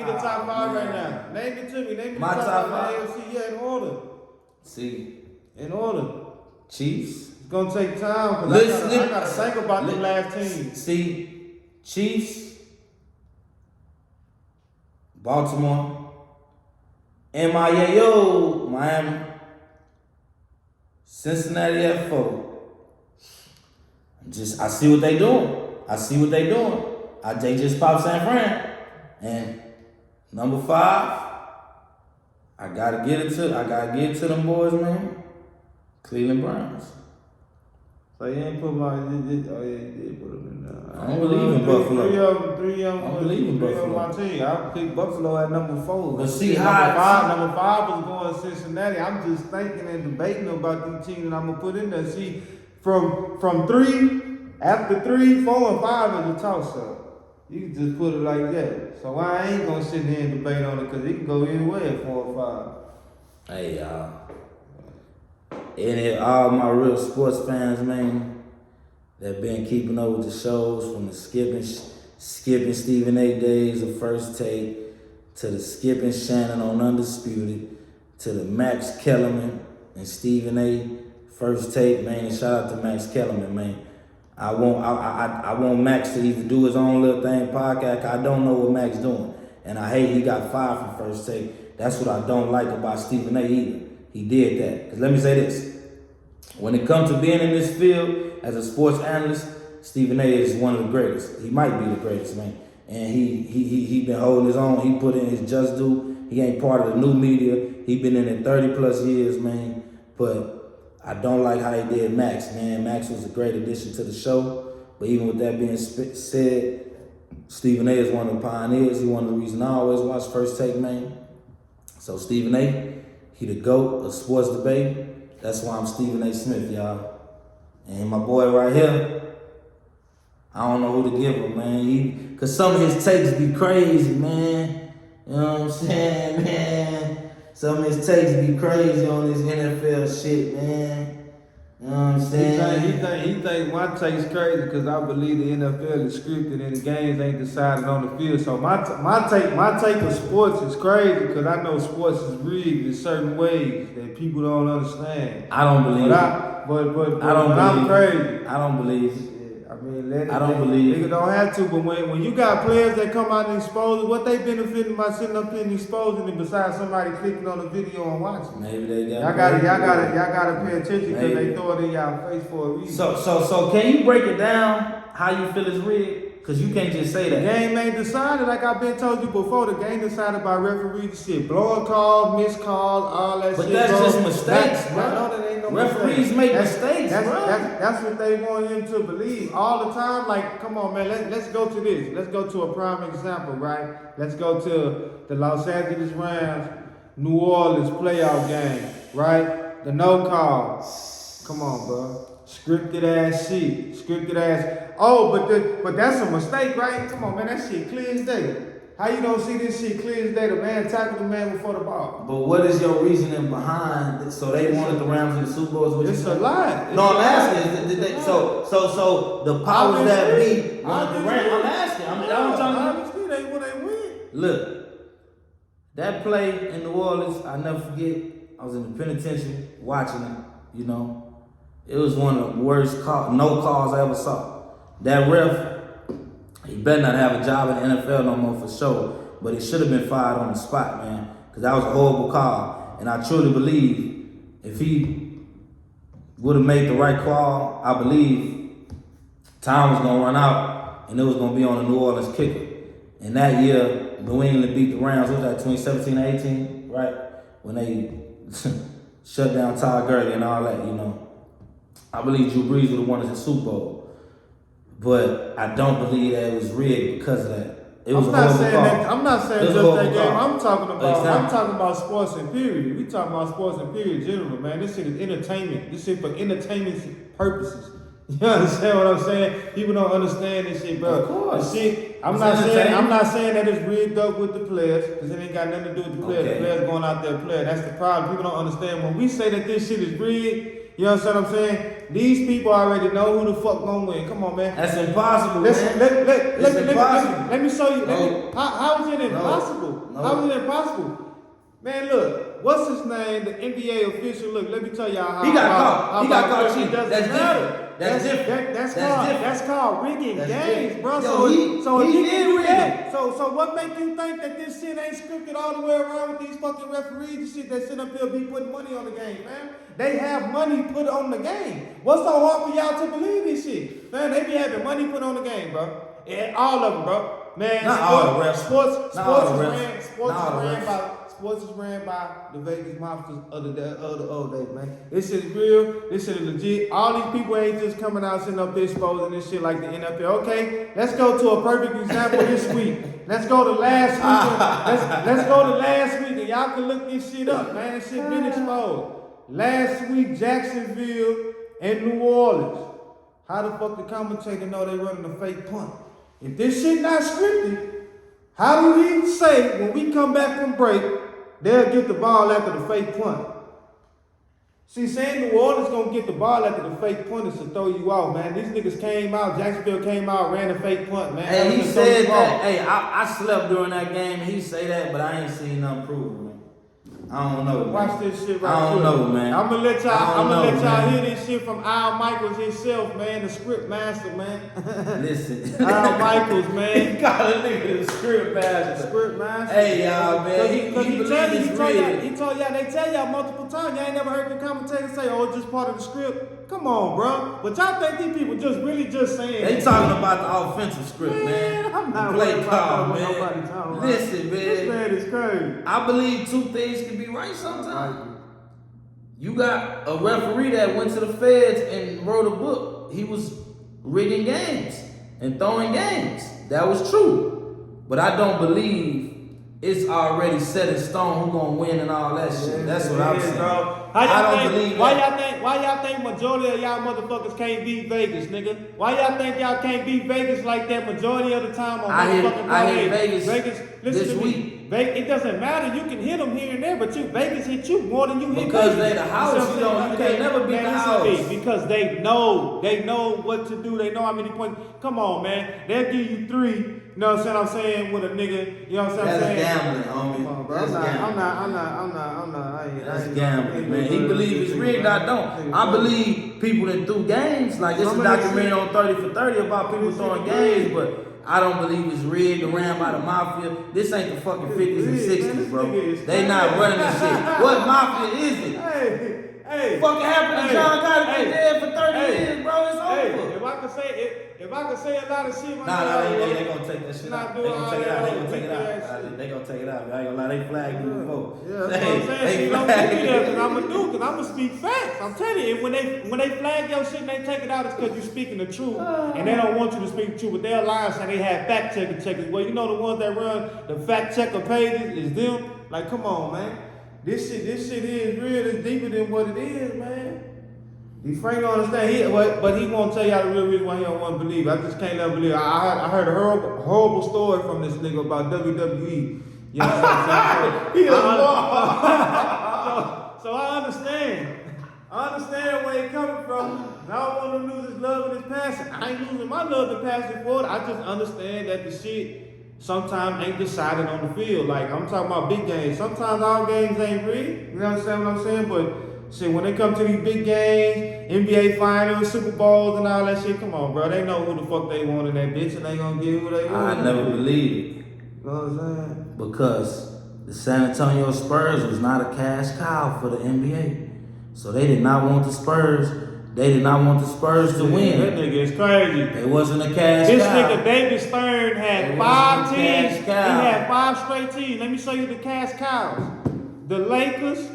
the top 5 right now. Name it to me. Name me My the top 5 5? AFC. Yeah, in order. See. In order. Chiefs. It's gonna take time because I gotta think about the last team. See, Chiefs, Baltimore, Miami, Cincinnati at 4. I see what they doing. They just popped San Fran. And number 5, I gotta get it to them boys, man. Cleveland Browns. So you ain't put my, you did put them in there. I don't believe in Buffalo. Three of them. I don't believe in Buffalo. My team. I picked Buffalo at number 4. But see number five was going Cincinnati. I'm just thinking and debating about these teams that I'm gonna put in there. See, from 3, after 3, 4, and 5 is a toss up. You can just put it like that. So I ain't gonna sit here and debate on it because it can go anywhere at 4 or 5. Hey, y'all. And all my real sports fans, man, that been keeping up with the shows from the skipping Stephen A. days of First Take to the Skip and Shannon on Undisputed, to the Max Kellerman and Stephen A. First Take, man, and shout out to Max Kellerman, man. I want Max to either do his own little thing podcast. I don't know what Max doing. And I hate he got fired from First Take. That's what I don't like about Stephen A. either. He did that. Because let me say this. When it comes to being in this field as a sports analyst, Stephen A. is one of the greatest. He might be the greatest, man. And he been holding his own. He put in his just due. He ain't part of the new media. He been in it 30 plus years, man. But I don't like how he did Max, man. Max was a great addition to the show. But even with that being said, Stephen A. is one of the pioneers. He one of the reasons I always watch First Take, man. So Stephen A., he the GOAT of sports debate. That's why I'm Stephen A. Smith, y'all. And my boy right here, I don't know who to give him, man. Cause some of his takes be crazy, man. You know what I'm saying, man? Some of his takes be crazy on this NFL shit, man. You know what I'm saying? He think my take's crazy because I believe the NFL is scripted and the games ain't decided on the field. So my take of sports is crazy because I know sports is rigged in certain ways that people don't understand. I don't believe it. I'm crazy. I don't believe it. I mean, niggas don't have to, but when you got players that come out and expose it, what they benefiting by sitting up here and exposing it besides somebody clicking on the video and watching? Maybe they got. Y'all gotta pay attention because they throw it in y'all face for a reason. So can you break it down how you feel it's rigged? Because you can't just say that. The game ain't decided, like I've been told you before. The game decided by referees shit. Blowing calls, missed calls, all that but shit. But that's bro. just mistakes, bro. No, that ain't no referees mistakes. make mistakes, bro. That's what they want him to believe all the time. Like, come on, man, let's go to this. Let's go to a prime example, right? Let's go to the Los Angeles Rams, New Orleans playoff game, right? The no call. Come on, bro. Scripted ass shit. Scripted ass. Oh, but that's a mistake, right? Come on, man. That shit clear as day. How you don't see this shit clear as day? The man tackled the man before the ball. But what is your reasoning behind it? So they wanted the Rams in the Super Bowl? It's a lie. No, I'm asking. So the powers that be wanted the Rams. I'm asking. Obviously, they when they win. Look, that play in New Orleans, I never forget. I was in the penitentiary watching it. You know. It was one of the worst no calls I ever saw. That ref, he better not have a job in the NFL no more for sure. But he should have been fired on the spot, man. Because that was a horrible call. And I truly believe if he would have made the right call, I believe time was going to run out and it was going to be on the New Orleans kicker. And that year, New England beat the Rams. What was that, 2017 or 18, right? When they shut down Todd Gurley and all that, you know. I believe Drew Brees would have won the Super Bowl. But I don't believe that it was rigged because of that. It was I'm not saying just that game. I'm talking about sports and period. We talking about sports and period general, man. This shit is entertainment. This shit for entertainment purposes. You understand what I'm saying? People don't understand this shit, bro. Of course. I'm not saying that it's rigged up with the players, because it ain't got nothing to do with the players. Okay. The players going out there playing. That's the problem. People don't understand when we say that this shit is rigged. You understand what I'm saying? These people already know who the fuck gonna win. Come on, man. That's impossible, man. Let me show you. No. How is it impossible? No. How is it impossible? Man, look. What's his name? The NBA official. Look, let me tell y'all how. He got caught cheating. That's different. That's called rigging games, bro. So what make you think that this shit ain't scripted all the way around with these fucking referees and shit that sit up here be putting money on the game, man? They have money put on the game. What's so hard for y'all to believe this shit? Man, they be having money put on the game, bro. And all of them, bro. Man, sports is ran by the Vegas Mobsters of the old days, man. This shit is real. This shit is legit. All these people ain't just coming out sitting up there exposing this shit like the NFL. Okay, let's go to a perfect example this week. Let's go to last week. Let's go to last week, and y'all can look this shit up, man. This shit been exposed. Last week, Jacksonville and New Orleans. How the fuck the commentator know they running a fake punt? If this shit not scripted, how do we say when we come back from break, they'll get the ball after the fake punt? See, saying New Orleans gonna get the ball after the fake punt is to throw you off, man. These niggas came out, Jacksonville came out, ran the fake punt, man. Hey, he said that. Hey, I slept during that game, and he say that, but I ain't seen nothing proven, man. I don't know, man. Watch this shit right I don't know, man. I'm gonna let y'all man. hear this shit from Al Michaels himself, man, the script master, man. Listen. Al Michaels, man. He called a nigga the script master. Script master. Hey, y'all, man. He told y'all, they tell y'all multiple times. Y'all ain't never heard the commentators say, oh, it's just part of the script. Come on, bro. But y'all think these people just really just saying. They talking about the offensive script, man. I'm not play call, man. man. Listen, man. This man is crazy. I believe two things can be right sometimes. You got a referee that went to the feds and wrote a book. He was rigging games and throwing games. That was true. But I don't believe it's already set in stone who gonna win and all that shit. That's what I'm saying. Bro. Why y'all think majority of y'all motherfuckers can't beat Vegas, nigga? Why y'all think y'all can't beat Vegas like that majority of the time on motherfucking I hit Vegas listen this to week. Me. It doesn't matter. You can hit them here and there, but Vegas hit you more than you hit because Vegas. they the house. You can't never beat the house. Because they know what to do. They know how many points. Come on, man. They'll give you 3. You know what I'm saying? With a nigga. You know what I'm saying? That's gambling, homie. Come on, bro. That's I'm not. That's gambling, man. He believes it's rigged. I don't. I believe people that do games. Like it's a documentary on 30 for 30 about people throwing games, but I don't believe it's rigged or ran by the mafia. This ain't the fucking 50s and 60s, bro. They not running this shit. What mafia is it? Hey, fucking happened to John Gotti been dead for 30 years, bro. It's over. If I could say a lot of shit, they gonna take that shit out. They gonna take it out. They gonna take it out. I ain't gonna lie, they flagged you before. Yeah, that's what I'm saying. See, don't give me that, because I'ma speak facts. I'm telling you, when they flag your shit and they take it out, it's because you're speaking the truth, and they don't want you to speak the truth. But they're lying, saying they have fact checkers. Well, you know the ones that run the fact checker pages is them. Like, come on, man. This shit is real. It's deeper than what it is, man. D. Frank don't understand. But he won't tell y'all the real reason why he don't want to believe. I just can't let him believe. I heard a horrible story from this nigga about WWE. You know what I'm saying? So I understand. I understand where he coming from. And I don't want to lose his love and his passion. I ain't losing my love and passion for it. I just understand that the shit sometimes ain't decided on the field. Like, I'm talking about big games. Sometimes all games ain't rigged. You understand what I'm saying? But shit, when they come to these big games, NBA Finals, Super Bowls, and all that shit, come on, bro. They know who the fuck they want in that bitch, and they gonna get who they want. I never believed it. You know what I'm saying? Because the San Antonio Spurs was not a cash cow for the NBA. So they did not want the Spurs. They did not want the Spurs to win. That nigga is crazy. It wasn't a cash This cow. nigga David Stern had 5 teams. He had 5 straight teams. Let me show you the cash cows. The Lakers,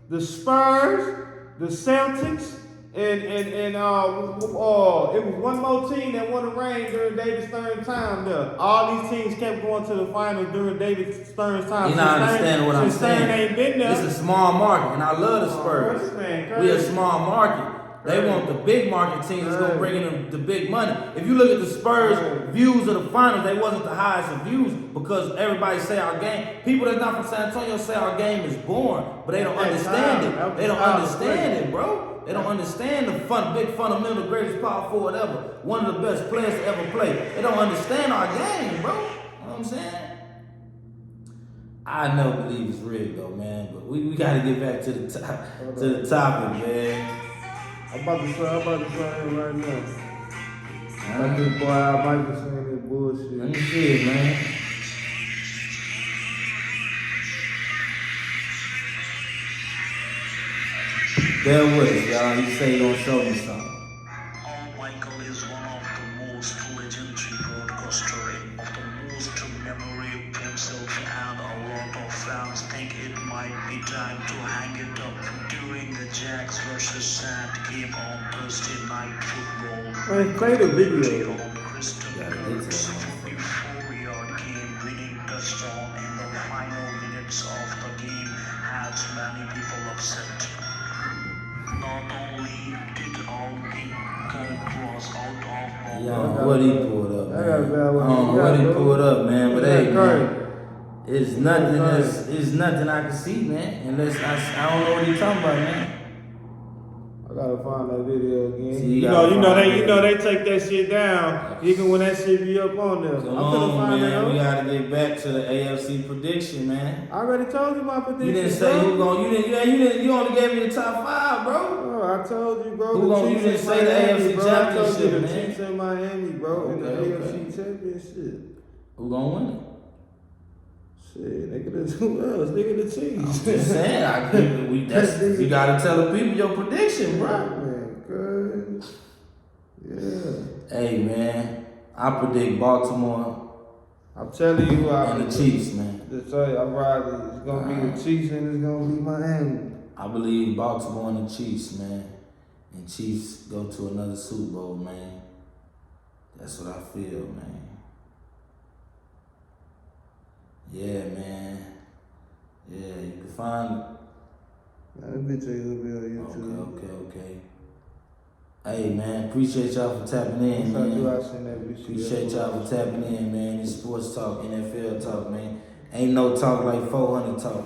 the Spurs, the Celtics, and it was one more team that won the reign during David Stern's time there. All these teams kept going to the finals during David Stern's time. You not understanding what I'm saying. Stern ain't been there. It's a small market, and I love the Spurs. This man crazy. We a small market. They want the big market teams that's gonna bring in the big money. If you look at the Spurs views of the finals, they wasn't the highest of views because everybody say our game. People that's not from San Antonio say our game is boring, but they don't understand it. They don't understand it, bro. They don't understand the big fundamental, greatest power forward ever, one of the best players to ever play. They don't understand our game, bro. You know what I'm saying? I never believe it's rigged though, man. But we gotta get back to the topic, man. I'm about to say him right now. Like this boy, I might be saying this bullshit. Let me see it, man. Bear with us, y'all. He say he gonna show me something. Michael is one of the most legendary broadcaster of the most memory of himself, and a lot of fans think it might be time to hang it up during the Jags versus Sand game on Thursday Night Football. Man, play the video. On Kristen Brooks' 54-yard game-winning touchdown in the final minutes of the game has many people upset. Not only did all the cross out of Yo, what he pulled up, man. I don't know what he pulled up, man. But hey, man, it's nothing. It's nothing I can see, man. Unless I don't know what he's talking about, man. gotta find that video again. See, You know they take that shit down even when that shit be up on there. Come I'm finna on, find man. that We out. gotta get back to the AFC prediction, man. I already told you my prediction. You didn't say who gonna. You only gave me the top 5, bro. Oh, I told you, bro. Who the gonna? You Chiefs didn't in say the Miami, AFC bro. I told you championship, the man. Chiefs in Miami, bro, in the Okay. AFC championship. Who gonna win it? Shit, nigga, who else? Nigga, the Chiefs. Just saying, you gotta tell the people your prediction, bro. Man, good. Yeah. Hey, man, I predict Baltimore I'm telling you who I and the Chiefs, man. Just tell you, I'm riding. It's gonna be the Chiefs and it's gonna be Miami. I believe Baltimore and the Chiefs, man. And Chiefs go to another Super Bowl, man. That's what I feel, man. Yeah, man. Yeah, you can find it. Nah, that bitch ain't gonna be on YouTube. Okay. Hey, man, appreciate y'all for tapping in, man. Appreciate y'all for tapping in, man. It's sports talk, NFL talk, man. Ain't no talk like 400 talk.